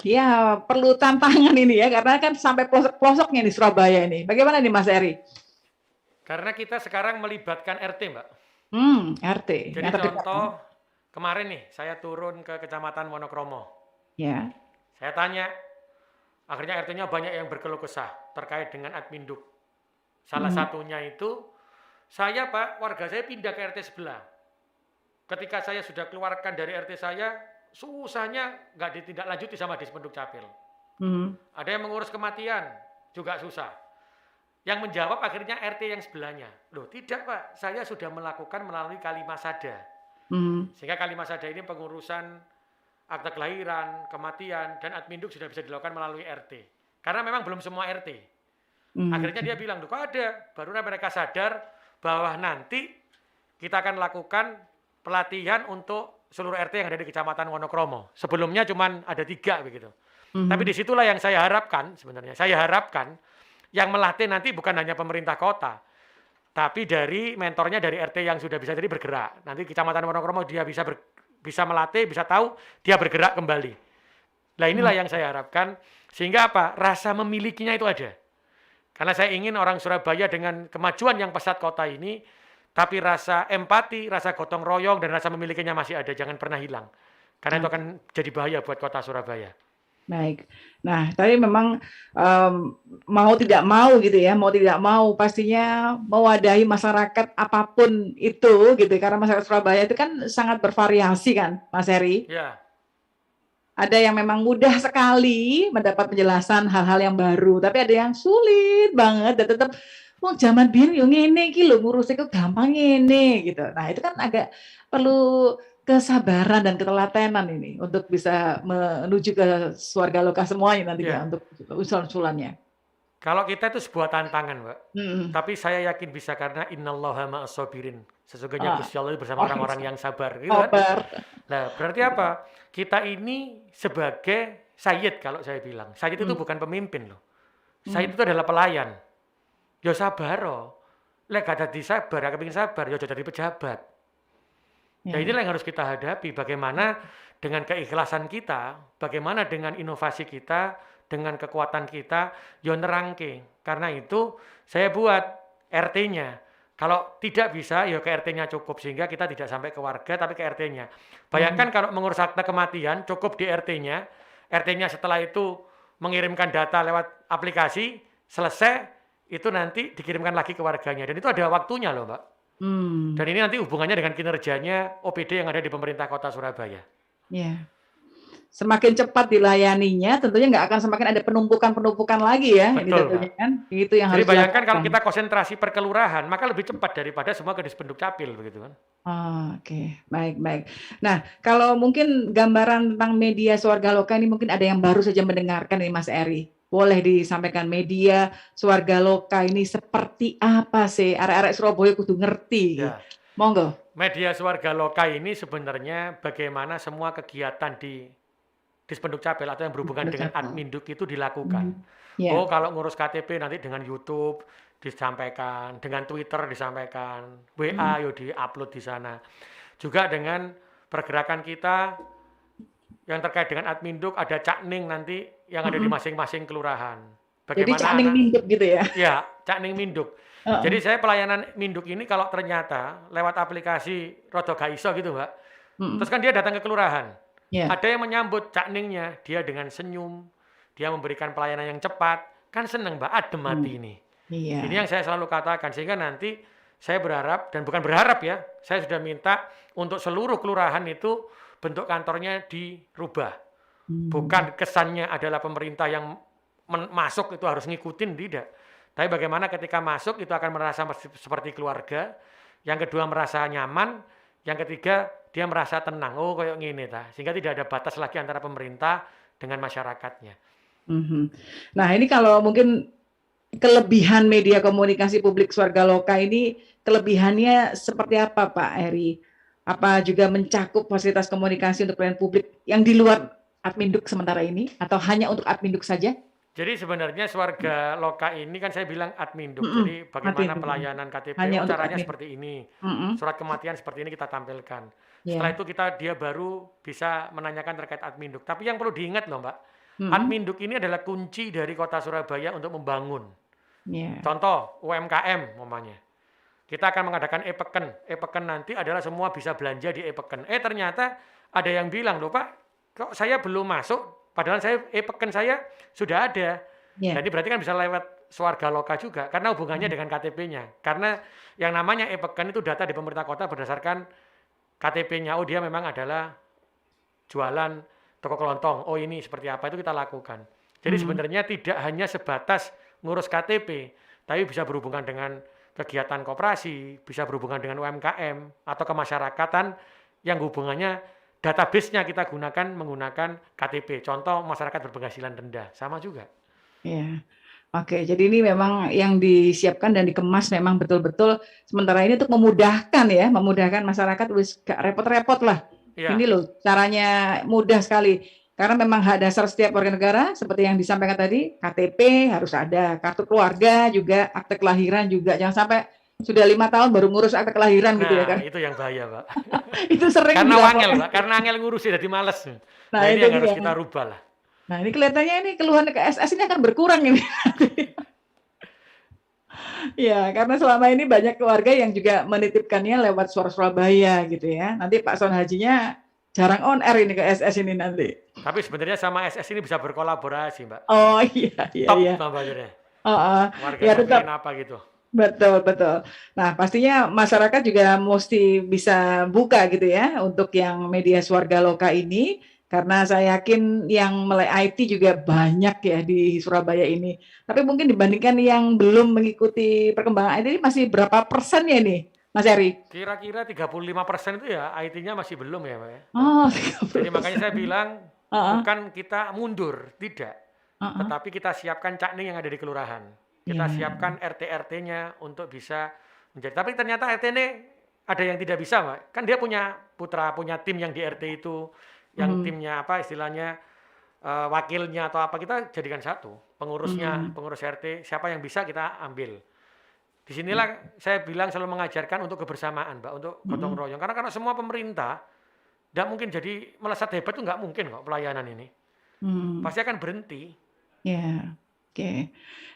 ya perlu tantangan ini ya, karena kan sampai pelosok-pelosoknya di Surabaya ini. Bagaimana nih Mas Heri? Karena kita sekarang melibatkan RT, Mbak. RT. Jadi contoh kemarin nih, saya turun ke Kecamatan Wonokromo. Ya. Saya tanya, akhirnya RT-nya banyak yang berkeluh kesah terkait dengan Adminduk. Salah satunya itu, saya Pak, warga saya pindah ke RT sebelah. Ketika saya sudah keluarkan dari RT saya, susahnya nggak ditindaklanjuti sama Dispenduk Capil. Ada yang mengurus kematian, juga susah. Yang menjawab akhirnya RT yang sebelahnya. Loh tidak Pak, saya sudah melakukan melalui Kalimasada. Sehingga Kalimasada ini pengurusan akte kelahiran, kematian, dan Adminduk sudah bisa dilakukan melalui RT. Karena memang belum semua RT. Akhirnya dia bilang, kok ada? Baru mereka sadar bahwa nanti kita akan lakukan pelatihan untuk seluruh RT yang ada di Kecamatan Wonokromo. Sebelumnya cuma ada 3 begitu. Tapi disitulah yang saya harapkan sebenarnya. Saya harapkan yang melatih nanti bukan hanya pemerintah kota, tapi dari mentornya dari RT yang sudah bisa jadi bergerak. Nanti Kecamatan Wonokromo dia bisa melatih, bisa tahu, dia bergerak kembali. Nah inilah yang saya harapkan, sehingga apa? Rasa memilikinya itu ada. Karena saya ingin orang Surabaya dengan kemajuan yang pesat kota ini, tapi rasa empati, rasa gotong royong, dan rasa memilikinya masih ada, jangan pernah hilang. Karena itu akan jadi bahaya buat kota Surabaya. Baik. Nah, tadi memang mau tidak mau gitu ya, mau tidak mau pastinya mewadahi masyarakat apapun itu gitu, karena masyarakat Surabaya itu kan sangat bervariasi kan, Mas Heri. Ya. Ada yang memang mudah sekali mendapat penjelasan hal-hal yang baru, tapi ada yang sulit banget dan tetap zaman biyen yo ngene iki lho ngurus itu gampang ngene gitu. Nah, itu kan agak perlu kesabaran dan ketelatenan ini untuk bisa menuju ke Swarga Loka semuanya nantinya untuk usulan-usulannya. Kalau kita itu sebuah tantangan, Mbak. Tapi saya yakin bisa karena innallaha ma'as-sabirin. Sesungguhnya Gusti Allah bersama orang-orang yang sabar. Gitu kan? Nah, berarti apa? Kita ini sebagai sayyid kalau saya bilang. Sayyid itu bukan pemimpin loh. Sayyid itu adalah pelayan. Ya sabar loh. Lek gak dadi sabar, gak kepengin sabar, ya jadi pejabat. Ya inilah yang harus kita hadapi, bagaimana dengan keikhlasan kita, bagaimana dengan inovasi kita, dengan kekuatan kita, yo nerangke. Karena itu saya buat RT-nya. Kalau tidak bisa, ya ke RT-nya cukup, sehingga kita tidak sampai ke warga, tapi ke RT-nya. Bayangkan kalau mengurus akte kematian, cukup di RT-nya, RT-nya setelah itu mengirimkan data lewat aplikasi, selesai, itu nanti dikirimkan lagi ke warganya. Dan itu ada waktunya loh, Mbak. Dan ini nanti hubungannya dengan kinerjanya OPD yang ada di pemerintah kota Surabaya. Ya. Semakin cepat dilayaninya, tentunya nggak akan semakin ada penumpukan lagi ya. Betul, ini kan? Itu yang jadi harus bayangkan kalau kita konsentrasi per kelurahan, maka lebih cepat daripada semua ke Dispenduk Capil begitu kan. Oke, baik. Nah, kalau mungkin gambaran tentang media Swarga Loka ini mungkin ada yang baru saja mendengarkan nih Mas Eri. Boleh disampaikan media Swarga Loka ini seperti apa sih? Arek-arek Surabaya kudu ngerti. Ya. Monggo. Media Swarga Loka ini sebenarnya bagaimana semua kegiatan di Dispenduk Capil atau yang berhubungan dengan Adminduk itu dilakukan. Oh, kalau ngurus KTP nanti dengan YouTube, disampaikan, dengan Twitter disampaikan, WA yo di-upload di sana. Juga dengan pergerakan kita yang terkait dengan Adminduk, ada cakning nanti yang ada di masing-masing kelurahan. Jadi cakning minduk gitu ya? Ya, cakning minduk. Jadi saya pelayanan minduk ini kalau ternyata lewat aplikasi Rodo gak iso gitu Mbak, terus kan dia datang ke kelurahan, ada yang menyambut cakningnya, dia dengan senyum, dia memberikan pelayanan yang cepat, kan seneng Mbak, adem hati ini. Ini yang saya selalu katakan, sehingga nanti saya berharap, dan bukan berharap ya, saya sudah minta untuk seluruh kelurahan itu bentuk kantornya dirubah. Bukan kesannya adalah pemerintah yang masuk itu harus ngikutin, tidak. Tapi bagaimana ketika masuk itu akan merasa seperti keluarga, yang kedua merasa nyaman, yang ketiga dia merasa tenang, oh kayak gini ta, sehingga tidak ada batas lagi antara pemerintah dengan masyarakatnya. Nah ini kalau mungkin kelebihan media komunikasi publik Swarga Loka ini, kelebihannya seperti apa Pak Heri? Apa juga mencakup fasilitas komunikasi untuk pelayanan publik yang di luar Adminduk sementara ini, atau hanya untuk Adminduk saja? Jadi sebenarnya Swarga Loka ini kan saya bilang Adminduk. Jadi bagaimana pelayanan KTP caranya seperti ini. Surat kematian seperti ini kita tampilkan. Setelah itu dia baru bisa menanyakan terkait Adminduk. Tapi yang perlu diingat loh Mbak, Adminduk ini adalah kunci dari Kota Surabaya untuk membangun. Contoh UMKM umpamanya. Kita akan mengadakan e-peken. E-peken nanti adalah semua bisa belanja di e-peken. Ternyata ada yang bilang loh Pak, kok saya belum masuk? Padahal e-peken saya sudah ada. Jadi berarti kan bisa lewat Swarga Loka juga, karena hubungannya dengan KTP-nya. Karena yang namanya e-peken itu data di pemerintah kota berdasarkan KTP-nya. Oh dia memang adalah jualan toko kelontong. Oh ini seperti apa, itu kita lakukan. Jadi sebenarnya tidak hanya sebatas ngurus KTP, tapi bisa berhubungan dengan kegiatan koperasi, bisa berhubungan dengan UMKM atau kemasyarakatan yang hubungannya database-nya kita menggunakan KTP. Contoh masyarakat berpenghasilan rendah, sama juga. Oke, jadi ini memang yang disiapkan dan dikemas memang betul-betul sementara ini untuk memudahkan masyarakat, wis gak repot-repot lah. Ini loh caranya mudah sekali. Karena memang hak dasar setiap warga negara seperti yang disampaikan tadi, KTP harus ada, kartu keluarga juga, akte kelahiran juga. Jangan sampai sudah 5 tahun baru ngurus akte kelahiran gitu ya kan. Itu yang bahaya Pak. Itu sering karena angel Pak, karena angel ngurusin jadi males. Nah ini yang harus kita rubah lah. Nah ini kelihatannya ini keluhan ke SS ini akan berkurang ini. Ya, karena selama ini banyak keluarga yang juga menitipkannya lewat Suara Surabaya gitu ya. Nanti Pak Son Hajinya jarang on air ini ke SS ini nanti. Tapi sebenarnya sama SS ini bisa berkolaborasi Mbak. Oh iya. Top namanya. Warga ya, tetap apa gitu. Betul. Nah, pastinya masyarakat juga mesti bisa buka gitu ya untuk yang media Swarga Loka ini, karena saya yakin yang melek IT juga banyak ya di Surabaya ini. Tapi mungkin dibandingkan yang belum mengikuti perkembangan IT ini masih berapa persen ya nih, Mas Heri? Kira-kira 35% itu ya IT-nya masih belum ya Pak ya. Jadi 30%. makanya saya bilang bukan kita mundur, tidak. Tetapi kita siapkan cakning yang ada di kelurahan. Kita siapkan RT-RT-nya untuk bisa menjadi. Tapi ternyata RT ini ada yang tidak bisa, Mbak. Kan dia punya putra, punya tim yang di RT itu, yang timnya apa istilahnya wakilnya atau apa, kita jadikan satu. Pengurusnya, pengurus RT, siapa yang bisa kita ambil. Disinilah saya bilang selalu mengajarkan untuk kebersamaan, Mbak, untuk gotong royong. Karena semua pemerintah tidak mungkin jadi melesat hebat, itu nggak mungkin kok pelayanan ini. Pasti akan berhenti. Oke.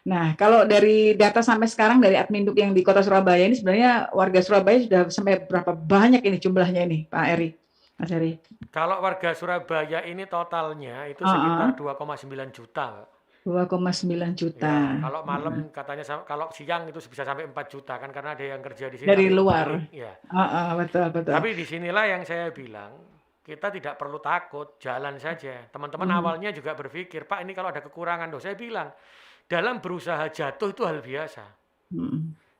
Nah, kalau dari data sampai sekarang dari Adminduk yang di Kota Surabaya ini sebenarnya warga Surabaya sudah sampai berapa banyak ini jumlahnya ini, Pak Heri, Mas Heri? Kalau warga Surabaya ini totalnya itu sekitar 2,9 juta. 2,9 juta. Ya, kalau malam katanya, kalau siang itu bisa sampai 4 juta kan, karena ada yang kerja di sini dari luar. Ya. Betul. Tapi disinilah yang saya bilang, kita tidak perlu takut, jalan saja. Teman-teman awalnya juga berpikir, Pak ini kalau ada kekurangan, saya bilang, dalam berusaha jatuh itu hal biasa.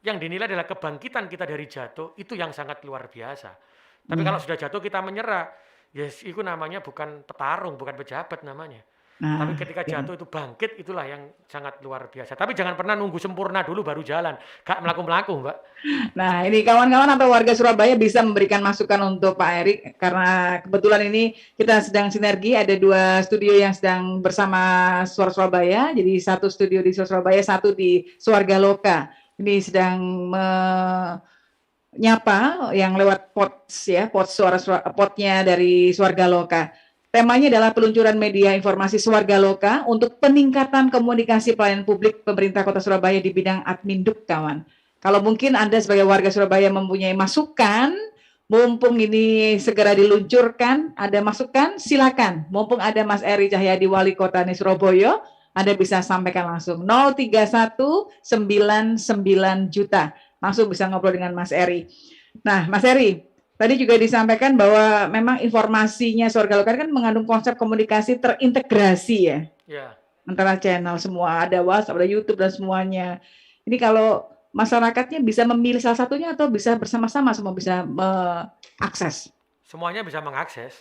Yang dinilai adalah kebangkitan kita dari jatuh, itu yang sangat luar biasa. Tapi kalau sudah jatuh kita menyerah, itu namanya bukan petarung, bukan pejabat namanya. Tapi ketika jatuh itu bangkit, itulah yang sangat luar biasa. Tapi jangan pernah nunggu sempurna dulu baru jalan. Gak melaku-melaku, Mbak. Nah, ini kawan-kawan atau warga Surabaya bisa memberikan masukan untuk Pak Heri, karena kebetulan ini kita sedang sinergi, ada 2 studio yang sedang bersama Suara Surabaya. Jadi 1 studio di Suara Surabaya, 1 di Swarga Loka. ini sedang menyapa yang lewat potnya dari Swarga Loka. Temanya adalah peluncuran media informasi Swarga Loka untuk peningkatan komunikasi pelayanan publik pemerintah Kota Surabaya di bidang adminduk, kawan. Kalau mungkin Anda sebagai warga Surabaya mempunyai masukan, mumpung ini segera diluncurkan, ada masukan, silakan. Mumpung ada Mas Eri Cahyadi, Wali Kota Surabaya, Anda bisa sampaikan langsung 031 99 juta. Langsung bisa ngobrol dengan Mas Eri. Nah, Mas Eri, tadi juga disampaikan bahwa memang informasinya Swarga Loka kan mengandung konsep komunikasi terintegrasi ya. Ya. Antara channel semua, ada WhatsApp, ada YouTube dan semuanya. Ini kalau masyarakatnya bisa memilih salah satunya atau bisa bersama-sama semua bisa mengakses? Semuanya bisa mengakses.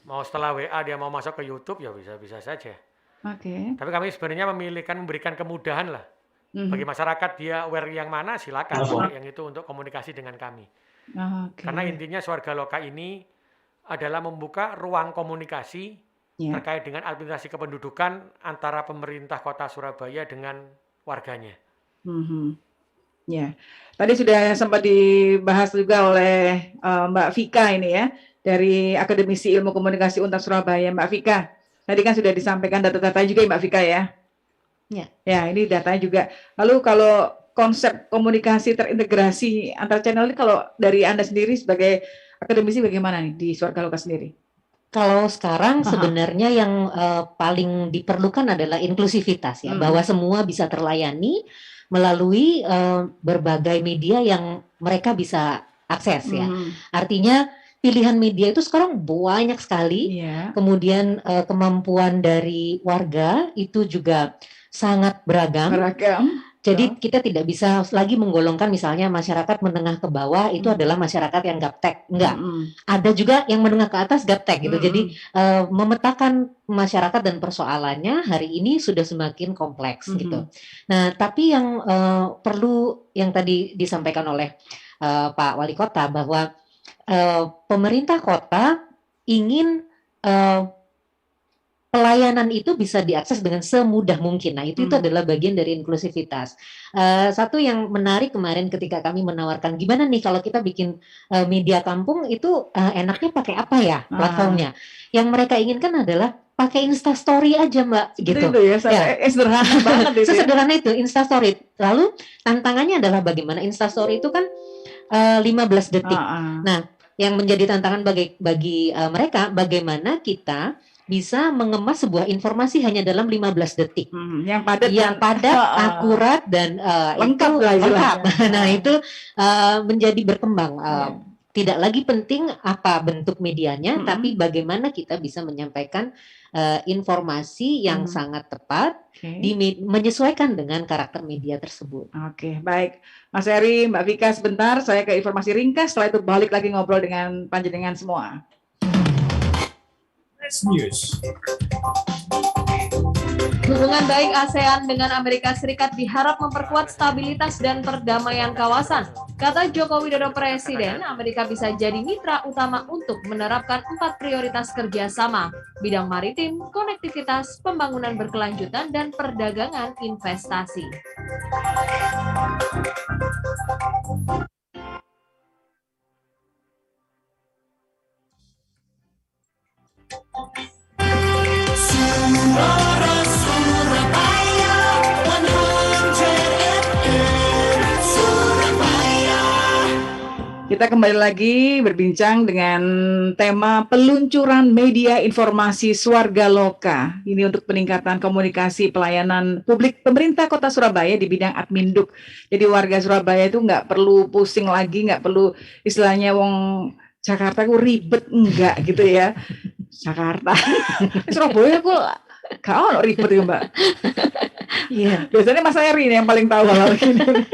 Mau setelah WA dia mau masuk ke YouTube ya bisa saja. Oke. Tapi kami sebenarnya memberikan kemudahan lah. Bagi masyarakat dia aware yang mana silakan yang itu untuk komunikasi dengan kami. Karena intinya Swarga Loka ini adalah membuka ruang komunikasi terkait dengan administrasi kependudukan antara pemerintah Kota Surabaya dengan warganya. Ya, tadi sudah sempat dibahas juga oleh Mbak Vika ini ya, dari Akademisi Ilmu Komunikasi Untar Surabaya. Mbak Vika, tadi kan sudah disampaikan data-data juga ya Mbak Vika ya? Ya, ini datanya juga. Lalu kalau konsep komunikasi terintegrasi antar channel ini kalau dari Anda sendiri sebagai akademisi bagaimana nih di Swarga Loka sendiri? Kalau sekarang sebenarnya yang paling diperlukan adalah inklusivitas ya, bahwa semua bisa terlayani melalui berbagai media yang mereka bisa akses ya. Artinya pilihan media itu sekarang banyak sekali. Kemudian kemampuan dari warga itu juga sangat beragam. Jadi kita tidak bisa lagi menggolongkan misalnya masyarakat menengah ke bawah itu adalah masyarakat yang gaptek. Enggak. Ada juga yang menengah ke atas gaptek gitu. Jadi memetakan masyarakat dan persoalannya hari ini sudah semakin kompleks gitu. Nah, tapi yang perlu yang tadi disampaikan oleh Pak Wali Kota bahwa pemerintah kota ingin pelayanan itu bisa diakses dengan semudah mungkin. Nah, itu adalah bagian dari inklusivitas. Satu yang menarik kemarin ketika kami menawarkan, gimana nih kalau kita bikin media kampung itu enaknya pakai apa ya platformnya? Yang mereka inginkan adalah pakai Instastory aja, Mbak. Gitu. Itu ya, sederhana banget itu. Sesederhana itu Instastory. Lalu tantangannya adalah bagaimana Instastory itu kan 15 detik. Nah, yang menjadi tantangan bagi mereka, bagaimana kita bisa mengemas sebuah informasi hanya dalam 15 detik. Yang padat, akurat dan lengkap. Nah, itu menjadi berkembang. Tidak lagi penting apa bentuk medianya, tapi bagaimana kita bisa menyampaikan informasi yang sangat tepat, menyesuaikan dengan karakter media tersebut. Oke, baik. Mas Eri, Mbak Vika, sebentar saya ke informasi ringkas, setelah itu balik lagi ngobrol dengan panjenengan semua. News. Hubungan baik ASEAN dengan Amerika Serikat diharap memperkuat stabilitas dan perdamaian kawasan. Kata Joko Widodo Presiden, Amerika bisa jadi mitra utama untuk menerapkan 4 prioritas kerjasama, bidang maritim, konektivitas, pembangunan berkelanjutan, dan perdagangan investasi. Suara Surabaya 100 FM Surabaya. Kita kembali lagi berbincang dengan tema peluncuran media informasi Swarga Loka. Ini untuk peningkatan komunikasi pelayanan publik pemerintah Kota Surabaya di bidang adminduk. Jadi warga Surabaya itu nggak perlu pusing lagi, nggak perlu istilahnya wong Jakarta ku ribet, enggak gitu ya. Jakarta, Surabaya kok gak ono ribet ya Mbak. Iya, biasanya Mas Eri nih yang paling tahu hal ini.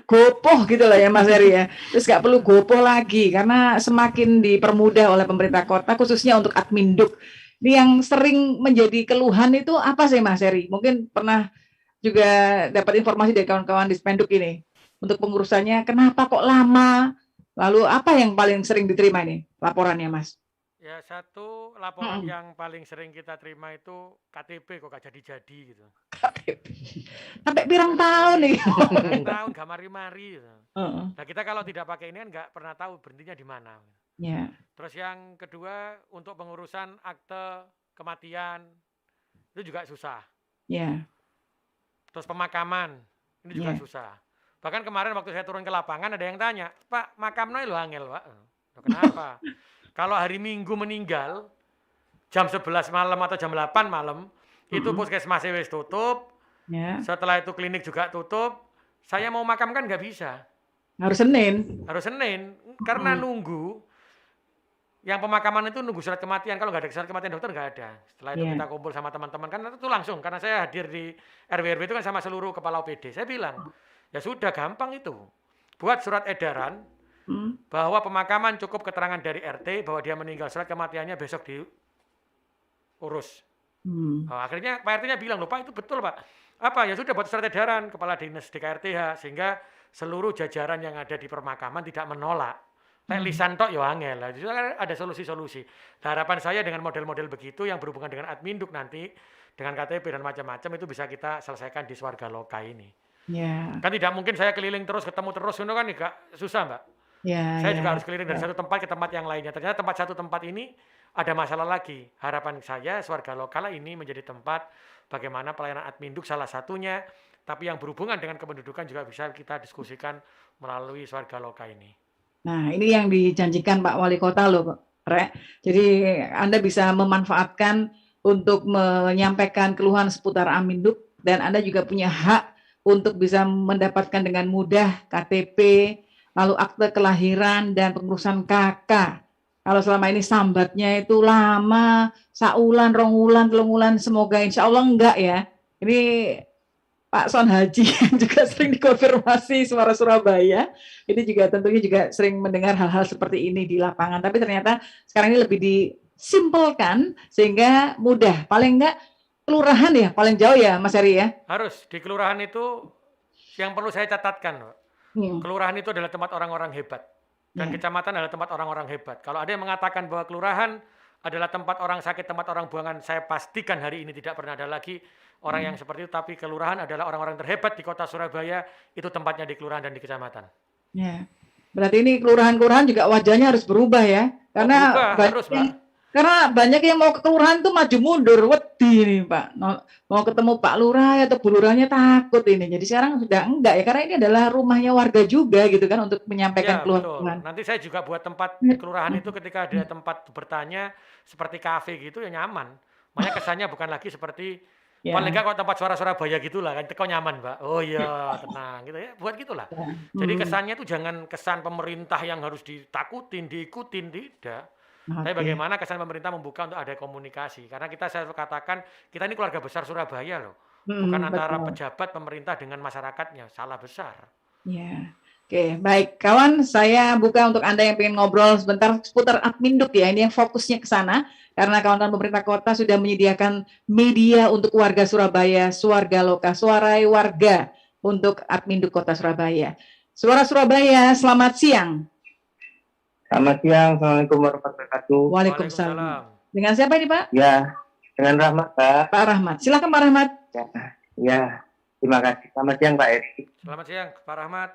Gopoh gitu lah ya Mas Eri ya. Terus gak perlu gopoh lagi karena semakin dipermudah oleh pemerintah kota khususnya untuk adminduk. Ini yang sering menjadi keluhan itu apa sih Mas Eri? Mungkin pernah juga dapat informasi dari kawan-kawan di Spenduk ini. Untuk pengurusannya kenapa kok lama? Lalu apa yang paling sering diterima ini laporannya Mas? Ya, satu laporan yang paling sering kita terima itu KTP kok gak jadi-jadi gitu. KTP. Sampai pirang tahun nih. Tahun gak mari-mari. Nah kita kalau tidak pakai ini kan nggak pernah tahu berhentinya di mana. Ya. Terus yang kedua untuk pengurusan akte kematian itu juga susah. Ya. Terus pemakaman ini juga susah. Bahkan kemarin waktu saya turun ke lapangan ada yang tanya, Pak makamnya lo angel Pak. Kenapa? Kalau hari Minggu meninggal jam 11 malam atau jam 8 malam itu puskesmas wis tutup. Ya. Setelah itu klinik juga tutup. Saya mau makamkan nggak bisa. Harus Senin. Harus Senin karena nunggu. Yang pemakaman itu nunggu surat kematian. Kalau nggak ada surat kematian dokter nggak ada. Setelah itu kita kumpul sama teman-teman kan itu langsung karena saya hadir di RW itu kan sama seluruh kepala OPD. Saya bilang ya sudah gampang itu. Buat surat edaran bahwa pemakaman cukup keterangan dari RT bahwa dia meninggal, surat kematiannya besok diurus. Akhirnya Pak RT-nya bilang, loh Pak itu betul Pak. Apa? Ya sudah buat surat edaran kepala dinas DKRTH sehingga seluruh jajaran yang ada di permakaman tidak menolak. Lisan tok ya angel lah. Jadi ada solusi-solusi. Harapan saya dengan model-model begitu yang berhubungan dengan Adminduk nanti dengan KTP dan macam-macam itu bisa kita selesaikan di Swarga Loka ini. Ya. Kan tidak mungkin saya keliling terus ketemu terus itu kan juga susah Mbak. Ya, saya juga harus keliling dari satu tempat ke tempat yang lainnya. Ternyata satu tempat ini ada masalah lagi. Harapan saya Swarga Lokal ini menjadi tempat bagaimana pelayanan Adminduk salah satunya, tapi yang berhubungan dengan kependudukan juga bisa kita diskusikan melalui Swarga Loka ini. Nah, ini yang dijanjikan Pak Wali Kota loh, Rek. Jadi Anda bisa memanfaatkan untuk menyampaikan keluhan seputar Adminduk dan Anda juga punya hak untuk bisa mendapatkan dengan mudah KTP, lalu akte kelahiran dan pengurusan KK. Kalau selama ini sambatnya itu lama, saulan, rongulan, telungulan, semoga insya Allah enggak ya. Ini Pak Son Haji yang juga sering dikonfirmasi Suara Surabaya, ini juga tentunya juga sering mendengar hal-hal seperti ini di lapangan. Tapi ternyata sekarang ini lebih disimpelkan sehingga mudah. Paling enggak kelurahan ya, paling jauh ya Mas Heri ya? Harus, di kelurahan itu yang perlu saya catatkan, Pak. Kelurahan itu adalah tempat orang-orang hebat. Dan kecamatan adalah tempat orang-orang hebat. Kalau ada yang mengatakan bahwa kelurahan adalah tempat orang sakit, tempat orang buangan, saya pastikan hari ini tidak pernah ada lagi orang yang seperti itu. Tapi kelurahan adalah orang-orang terhebat di kota Surabaya, itu tempatnya di kelurahan dan di kecamatan. Ya. Berarti ini kelurahan-kelurahan juga wajahnya harus berubah ya. Karena harus, Pak. Karena banyak yang mau ke kelurahan tuh maju mundur, wedi nih Pak. Mau ketemu Pak Lurah atau Bu Lurahnya takut ini. Jadi sekarang sudah enggak ya, karena ini adalah rumahnya warga juga gitu kan untuk menyampaikan keluhan. Nanti saya juga buat tempat kelurahan itu ketika ada tempat bertanya seperti kafe gitu ya nyaman. Makanya kesannya bukan lagi seperti paling enggak kalau tempat Suara Surabaya gitulah kan, kok nyaman Mbak. Oh iya tenang gitu ya, buat gitulah. Jadi kesannya tuh jangan kesan pemerintah yang harus ditakutin, diikutin, tidak. Tapi bagaimana kesan pemerintah membuka untuk ada komunikasi. Karena kita saya katakan, kita ini keluarga besar Surabaya loh. Bukan antara pejabat pemerintah dengan masyarakatnya. Salah besar. Ya. Oke, baik. Kawan, saya buka untuk Anda yang ingin ngobrol sebentar seputar Adminduk ya. Ini yang fokusnya ke sana. Karena kawan-kawan pemerintah kota sudah menyediakan media untuk warga Surabaya, Swarga Loka, Suarai Warga untuk Adminduk Kota Surabaya. Suara Surabaya, selamat siang. Selamat siang, Assalamualaikum warahmatullahi wabarakatuh. Waalaikumsalam. Dengan siapa ini Pak? Ya, dengan Rahmat Pak. Pak Rahmat, silakan Pak Rahmat. Ya, terima kasih. Selamat siang Pak Eri. Selamat siang Pak Rahmat.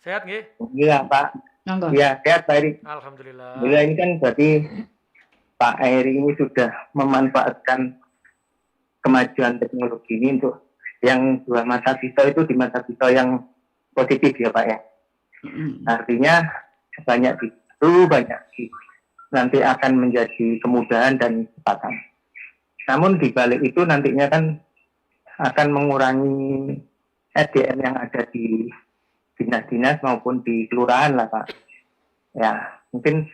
Sehat nggih? Iya Pak. Iya, sehat Pak Eri. Alhamdulillah. Ini kan berarti Pak Eri ini sudah memanfaatkan kemajuan teknologi ini untuk yang dua mata pisau itu di mata pisau yang positif ya Pak ya. Artinya banyak nanti akan menjadi kemudahan dan kecepatan. Namun di balik itu nantinya kan akan mengurangi SDM yang ada di dinas-dinas maupun di kelurahan lah Pak. Ya, mungkin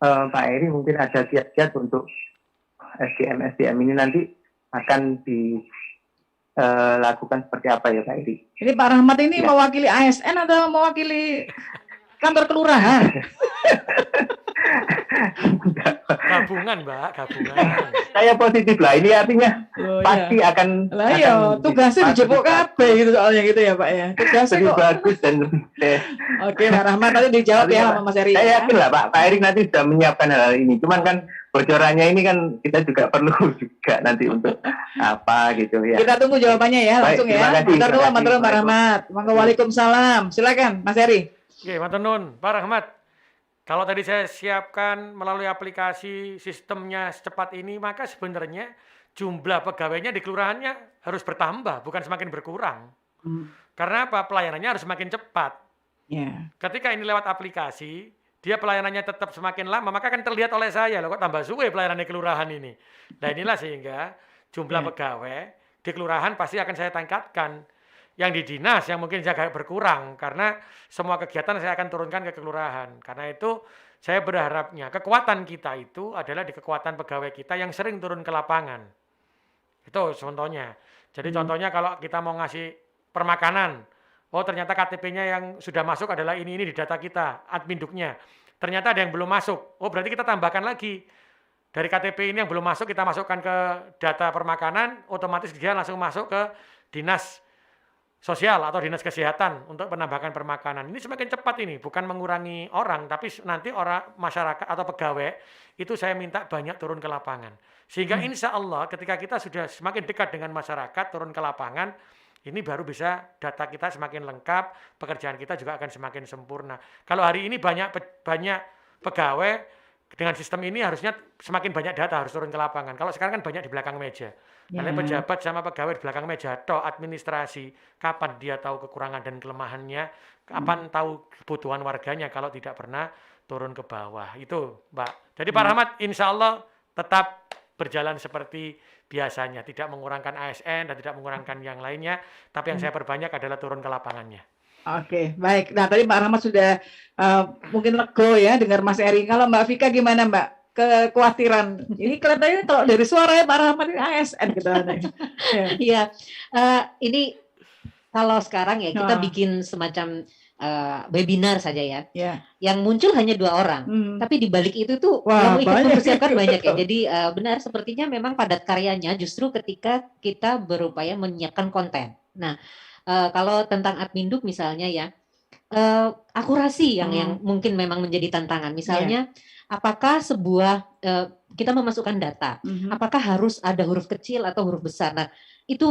Pak Eri mungkin ada kiat-kiat untuk SDM ini nanti akan dilakukan seperti apa ya Pak Eri? Ini Pak Rahmat ini mewakili ASN atau mewakili kantor kelurahan? Gabungan Mbak, gabungan. Saya positif lah, ini artinya pasti akan tugasnya dijemput kabeh gitu soalnya gitu ya Pak ya. Tugasnya lebih bagus dan Oke Pak Rahmat, nanti dijawab ya sama Mas Eri. Saya yakin lah Pak Eri nanti sudah menyiapkan hal ini. Cuman kan bocorannya ini kan kita juga perlu juga nanti untuk apa gitu ya. Kita tunggu jawabannya ya langsung Baik, ya. terima kasih, Matur nuwun, matur nuwun, Pak Rahmat. Monggo, Waalaikumsalam. Silakan Mas Eri. Oke, matur nuwun, Pak Rahmat. Kalau tadi saya siapkan melalui aplikasi sistemnya secepat ini, maka sebenarnya jumlah pegawainya di kelurahannya harus bertambah, bukan semakin berkurang. Karena apa? Pelayanannya harus semakin cepat. Ya. Ketika ini lewat aplikasi, dia pelayanannya tetap semakin lama, maka akan terlihat oleh saya, loh kok tambah suwe pelayanan di kelurahan ini. Nah inilah sehingga jumlah pegawai di kelurahan pasti akan saya tingkatkan. Yang di dinas yang mungkin agak berkurang, karena semua kegiatan saya akan turunkan ke kelurahan. Karena itu saya berharapnya kekuatan kita itu adalah di kekuatan pegawai kita yang sering turun ke lapangan. Itu contohnya. Jadi contohnya kalau kita mau ngasih permakanan, oh ternyata KTP-nya yang sudah masuk adalah ini di data kita, adminduknya. Ternyata ada yang belum masuk, oh berarti kita tambahkan lagi. Dari KTP ini yang belum masuk, kita masukkan ke data permakanan, otomatis dia langsung masuk ke dinas sosial atau dinas kesehatan untuk penambahan permakanan. Ini semakin cepat ini, bukan mengurangi orang, tapi nanti orang masyarakat atau pegawai itu saya minta banyak turun ke lapangan. Sehingga insya Allah ketika kita sudah semakin dekat dengan masyarakat, turun ke lapangan, ini baru bisa data kita semakin lengkap, pekerjaan kita juga akan semakin sempurna. Kalau hari ini banyak pegawai, dengan sistem ini harusnya semakin banyak data harus turun ke lapangan. Kalau sekarang kan banyak di belakang meja. Karena pejabat sama pegawai di belakang meja, administrasi, kapan dia tahu kekurangan dan kelemahannya, kapan tahu kebutuhan warganya kalau tidak pernah turun ke bawah. Itu, Mbak. Jadi Pak Rahmat, insya Allah tetap berjalan seperti biasanya, tidak mengurangkan ASN dan tidak mengurangkan yang lainnya, tapi yang saya perbanyak adalah turun ke lapangannya. Oke, baik. Nah, tadi Pak Rahmat sudah mungkin lego ya dengar Mas Eri. Kalau Mbak Vika gimana, Mbak? Kekhawatiran. Ini kelihatannya kalau dari suaranya Pak Rahmat ini ASN gitu. Iya, ini kalau sekarang ya kita bikin semacam webinar saja ya. Yang muncul hanya 2 orang, tapi di balik itu tuh yang ikut mempersiapkan banyak ya. Jadi benar sepertinya memang padat karyanya justru ketika kita berupaya menyiapkan konten. Nah, kalau tentang adminduk misalnya ya, akurasi yang mungkin memang menjadi tantangan. Misalnya apakah sebuah kita memasukkan data, apakah harus ada huruf kecil atau huruf besar? Nah, itu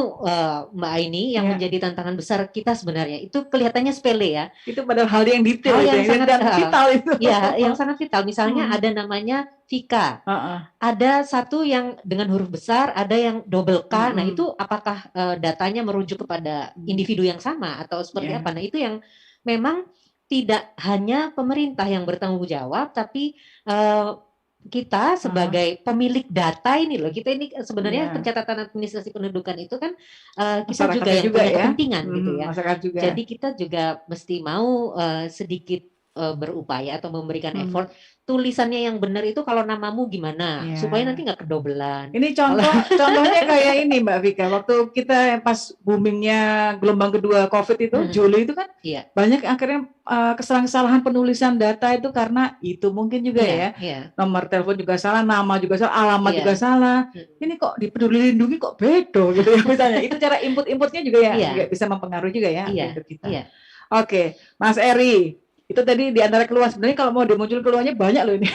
Mbak Aini yang menjadi tantangan besar kita sebenarnya. Itu kelihatannya sepele ya. Itu padahal hal yang detail, yang sangat vital itu. Ya, yang sangat vital. Misalnya ada namanya Vika. Ada satu yang dengan huruf besar, ada yang double K. Nah, itu apakah datanya merujuk kepada individu yang sama atau seperti apa? Nah, itu yang memang tidak hanya pemerintah yang bertanggung jawab, tapi kita sebagai pemilik data ini loh, kita ini sebenarnya pencatatan administrasi pendudukan itu kan kita juga yang punya kepentingan gitu ya. Jadi kita juga mesti mau sedikit berupaya atau memberikan effort. Tulisannya yang benar itu kalau namamu gimana supaya nanti nggak kedobelan. Ini contohnya kayak ini Mbak Vika, waktu kita pas boomingnya gelombang kedua COVID itu Juli itu kan banyak akhirnya kesalahan penulisan data itu karena itu mungkin juga nomor telepon juga salah, nama juga salah, alamat juga salah. Ini kok di Peduli Lindungi kok bedo gitu ya misalnya. Itu cara inputnya juga juga bisa mempengaruhi juga ya untuk kita. Oke, Mas Eri. Itu tadi di antara keluhan, sebenarnya kalau mau dimuncul keluhannya banyak loh ini.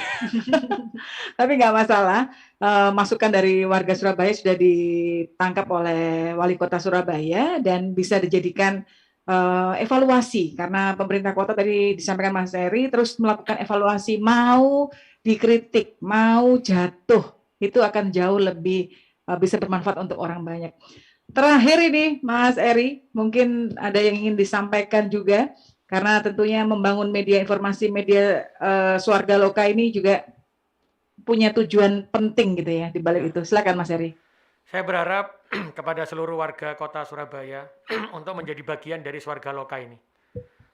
Tapi nggak masalah, masukan dari warga Surabaya sudah ditangkap oleh Wali Kota Surabaya dan bisa dijadikan evaluasi. Karena pemerintah kota tadi disampaikan Mas Eri, terus melakukan evaluasi, mau dikritik, mau jatuh, itu akan jauh lebih bisa bermanfaat untuk orang banyak. Terakhir ini Mas Eri, mungkin ada yang ingin disampaikan juga, karena tentunya membangun media informasi, media Swarga Loka ini juga punya tujuan penting gitu ya di balik itu. Silakan Mas Eri. Saya berharap kepada seluruh warga kota Surabaya untuk menjadi bagian dari Swarga Loka ini.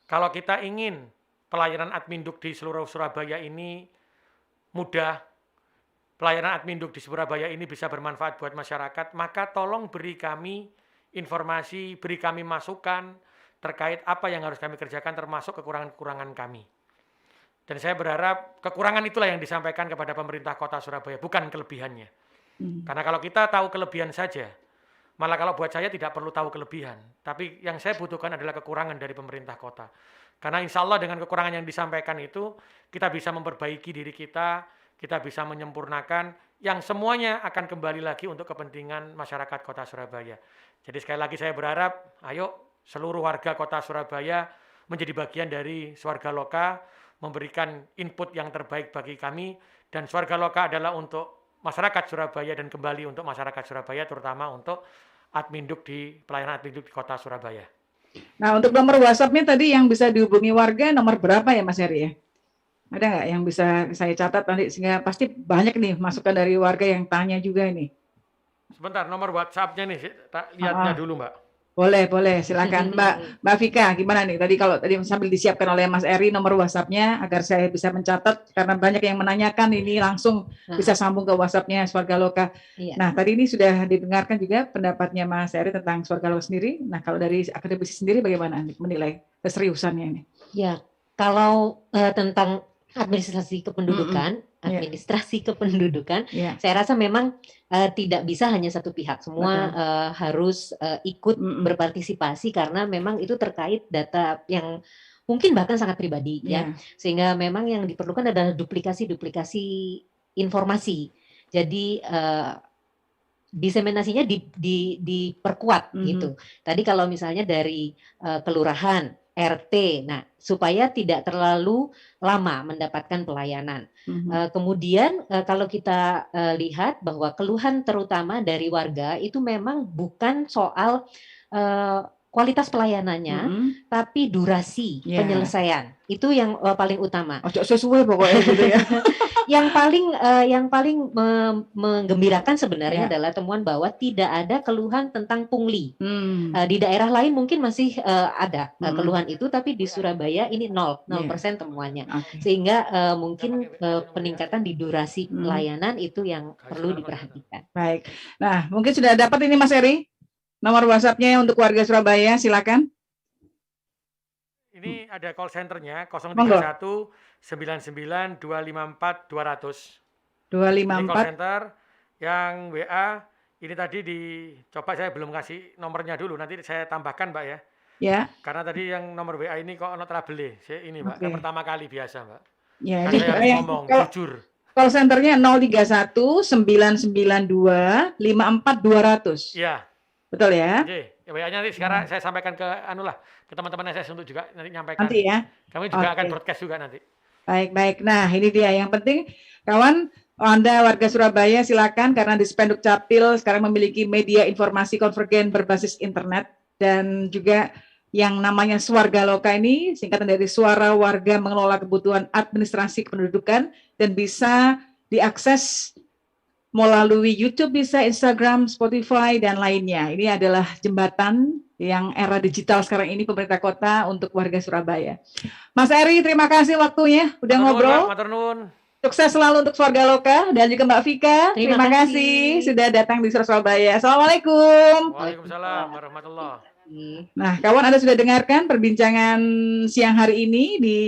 Kalau kita ingin pelayanan adminduk di seluruh Surabaya ini mudah, pelayanan adminduk di Surabaya ini bisa bermanfaat buat masyarakat, maka tolong beri kami informasi, beri kami masukan terkait apa yang harus kami kerjakan termasuk kekurangan-kekurangan kami. Dan saya berharap kekurangan itulah yang disampaikan kepada pemerintah kota Surabaya, bukan kelebihannya. Karena kalau kita tahu kelebihan saja, malah kalau buat saya tidak perlu tahu kelebihan. Tapi yang saya butuhkan adalah kekurangan dari pemerintah kota. Karena insya Allah dengan kekurangan yang disampaikan itu, kita bisa memperbaiki diri kita kita bisa menyempurnakan yang semuanya akan kembali lagi untuk kepentingan masyarakat Kota Surabaya. Jadi sekali lagi saya berharap, ayo seluruh warga Kota Surabaya menjadi bagian dari Swarga Loka, memberikan input yang terbaik bagi kami, dan Swarga Loka adalah untuk masyarakat Surabaya dan kembali untuk masyarakat Surabaya, terutama untuk Adminduk di pelayanan Adminduk di Kota Surabaya. Nah, untuk nomor WhatsApp-nya tadi yang bisa dihubungi warga nomor berapa ya Mas Heri ya? Ada nggak yang bisa saya catat nanti sehingga pasti banyak nih masukan dari warga yang tanya juga ini. Sebentar, nomor WhatsApp-nya nih, lihatnya dulu Mbak. Boleh, silakan Mbak Vika, gimana nih? Tadi sambil disiapkan oleh Mas Eri nomor WhatsApp-nya agar saya bisa mencatat karena banyak yang menanyakan ini langsung bisa sambung ke WhatsApp-nya Swarga Loka. Iya. Nah, tadi ini sudah didengarkan juga pendapatnya Mas Eri tentang Swarga Loka sendiri. Nah, kalau dari akademisi sendiri bagaimana menilai keseriusannya ini? Ya, kalau tentang administrasi kependudukan, saya rasa memang tidak bisa hanya satu pihak, semua harus ikut berpartisipasi karena memang itu terkait data yang mungkin bahkan sangat pribadi ya, sehingga memang yang diperlukan adalah duplikasi informasi. Jadi diseminasinya diperkuat gitu. Tadi kalau misalnya dari kelurahan, RT, nah supaya tidak terlalu lama mendapatkan pelayanan. Kemudian kalau kita lihat bahwa keluhan terutama dari warga itu memang bukan soal kualitas pelayanannya, tapi durasi penyelesaian itu yang paling utama. Sesuai pokoknya gitu ya. Yang paling menggembirakan sebenarnya adalah temuan bahwa tidak ada keluhan tentang pungli. Di daerah lain mungkin masih ada keluhan itu, tapi di Surabaya ini 0% temuannya. Sehingga mungkin peningkatan di durasi pelayanan itu yang perlu diperhatikan. Baik. Nah, mungkin sudah dapat ini Mas Eri nomor WhatsApp-nya untuk warga Surabaya, silakan. Ini ada call center-nya 031 99 254 200. 254. Ini call center yang WA ini tadi dicoba, saya belum kasih nomornya dulu, nanti saya tambahkan Mbak ya. Ya. Karena tadi yang nomor WA ini kok ono trouble ini Mbak, kan pertama kali biasa Mbak. Ya, kan saya harus ngomong jujur. Call center-nya 031 992 54 200. Iya. Betul ya? Oke, WA-nya nanti sekarang saya sampaikan ke ke teman-teman SS untuk juga nanti nyampaikan. Nanti ya. Kami juga akan broadcast juga nanti. Baik. Nah, ini dia yang penting, kawan, Anda warga Surabaya silakan karena di Spenduk Capil sekarang memiliki media informasi konvergen berbasis internet dan juga yang namanya Swarga Loka ini singkatan dari Suara Warga Mengelola Kebutuhan Administrasi Kependudukan dan bisa diakses melalui YouTube, bisa Instagram, Spotify, dan lainnya. Ini adalah jembatan yang era digital sekarang ini pemerintah kota untuk warga Surabaya. Mas Eri, terima kasih waktunya udah ngobrol. Sukses selalu untuk Swarga Loka dan juga Mbak Vika. Terima kasih sudah datang di Surabaya. Assalamualaikum. Waalaikumsalam warahmatullahi. Nah, kawan, Anda sudah dengarkan perbincangan siang hari ini di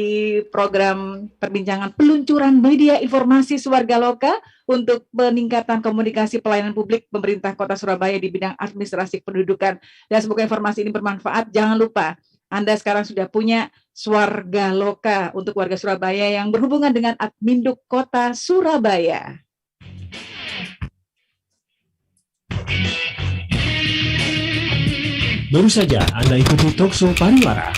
program perbincangan peluncuran media informasi Swarga Loka untuk peningkatan komunikasi pelayanan publik pemerintah Kota Surabaya di bidang administrasi kependudukan. Dan semoga informasi ini bermanfaat. Jangan lupa, Anda sekarang sudah punya Swarga Loka untuk warga Surabaya yang berhubungan dengan Adminduk Kota Surabaya. Baru saja Anda ikuti Talkshow Pariwara.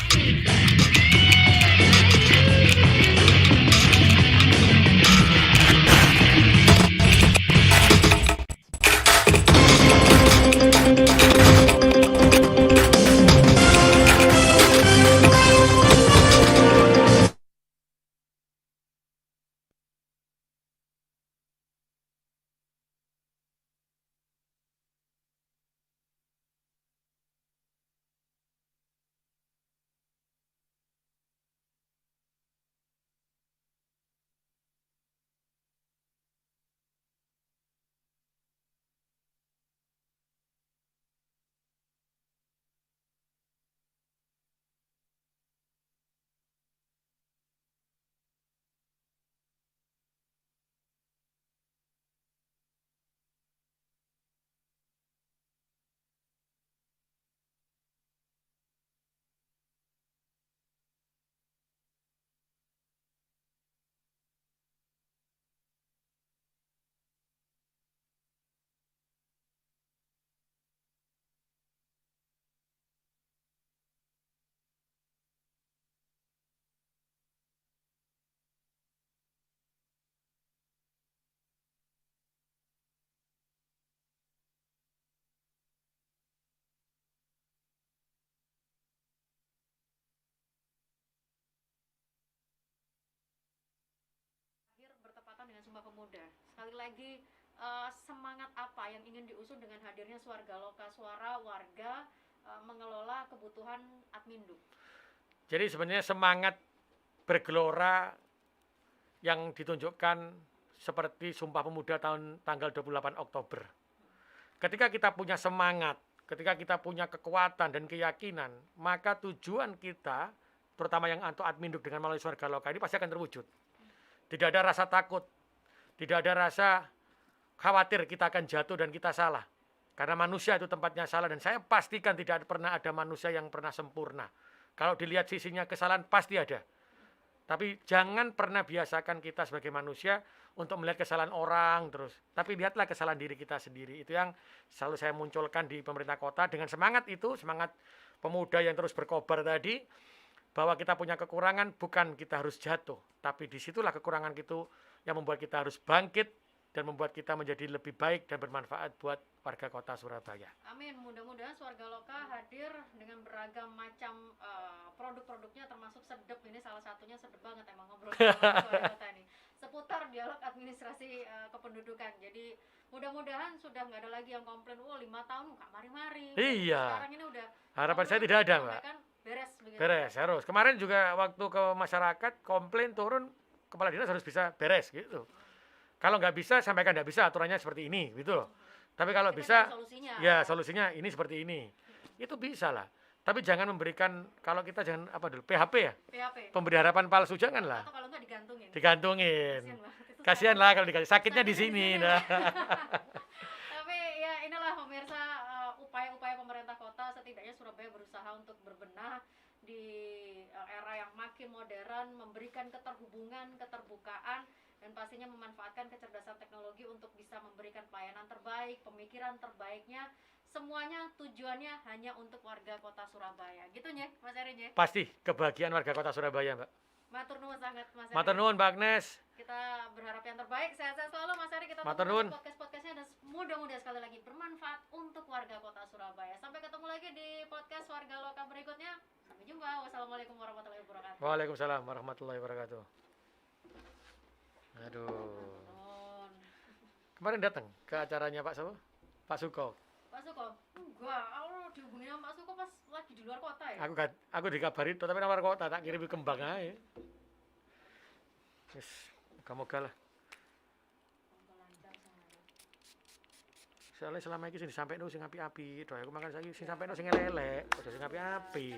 Sumpah Pemuda. Sekali lagi semangat apa yang ingin diusung dengan hadirnya Swargaloka, suara warga mengelola kebutuhan Admindu? Jadi sebenarnya semangat bergelora yang ditunjukkan seperti Sumpah Pemuda tanggal 28 Oktober. Ketika kita punya semangat, ketika kita punya kekuatan dan keyakinan, maka tujuan kita, terutama yang untuk Adminduk dengan melalui Swargaloka ini pasti akan terwujud. Tidak ada rasa takut, tidak ada rasa khawatir kita akan jatuh dan kita salah. Karena manusia itu tempatnya salah, dan saya pastikan tidak pernah ada manusia yang pernah sempurna. Kalau dilihat sisinya kesalahan pasti ada. Tapi jangan pernah biasakan kita sebagai manusia untuk melihat kesalahan orang terus. Tapi lihatlah kesalahan diri kita sendiri. Itu yang selalu saya munculkan di pemerintah kota dengan semangat itu, semangat pemuda yang terus berkobar tadi, bahwa kita punya kekurangan, bukan kita harus jatuh. Tapi disitulah kekurangan itu yang membuat kita harus bangkit dan membuat kita menjadi lebih baik dan bermanfaat buat warga kota Surabaya. Amin. Mudah-mudahan Swargaloka hadir dengan beragam macam produk-produknya, termasuk sedep. Ini salah satunya sedep banget emang ngobrol sama Swargaloka ini. Seputar dialog administrasi kependudukan. Jadi mudah-mudahan sudah nggak ada lagi yang komplain, 5 tahun nggak mari-mari. Iya. Sekarang ini udah Harapan saya tidak ada, Mbak. Beres begitu. Beres, harus. Kemarin juga waktu ke masyarakat komplain turun, kepala dinas harus bisa beres gitu. Kalau nggak bisa, sampaikan nggak bisa, aturannya seperti ini gitu loh. Tapi kalau Kita bisa, cari solusinya. ya solusinya ini seperti ini. Itu bisa lah. Tapi jangan memberikan, kalau kita jangan apa dulu, PHP ya? PHP. Pemberi harapan palsu, janganlah. Atau kalau nggak digantungin. Digantungin. Kasian banget itu. Kasihan lah kalau dikasih, sakitnya di sini. Nah. Tapi ya inilah pemirsa, upaya-upaya pemerintah kota, setidaknya Surabaya berusaha untuk berbenah di era yang makin modern, memberikan keterhubungan, keterbukaan, dan pastinya memanfaatkan kecerdasan teknologi untuk bisa memberikan pelayanan terbaik, pemikiran terbaiknya. Semuanya tujuannya hanya untuk warga kota Surabaya. Gitu ya, Mas Erin ya? Pasti kebahagiaan warga kota Surabaya, Mbak. Matur nuwun sangat, Mas Erin. Matur nuwun, Mbak Agnes. Kita berharap yang terbaik, sehat-sehat selalu Mas Erin. Kita Matur tunggu nuwun. podcast-podcastnya, dan mudah-mudahan sekali lagi bermanfaat untuk warga kota Surabaya. Sampai ketemu lagi di podcast Swargaloka berikutnya. Sampai jumpa. Wassalamualaikum warahmatullahi wabarakatuh. Waalaikumsalam warahmatullahi wabarakatuh. Aduh. Kemarin datang ke acaranya Pak Suko? Pak Suko. Pak Suko? Enggak, aku dihubungin sama Pak Suko pas lagi di luar kota ya. Aku dikabari tapi luar kota, tak kirim kembang aja. Wis, moga-moga lah. Soalnya selama ini sing disampaikan sing api-api, doa aku makan saiki sing sampaikan sing elek, sing api-api.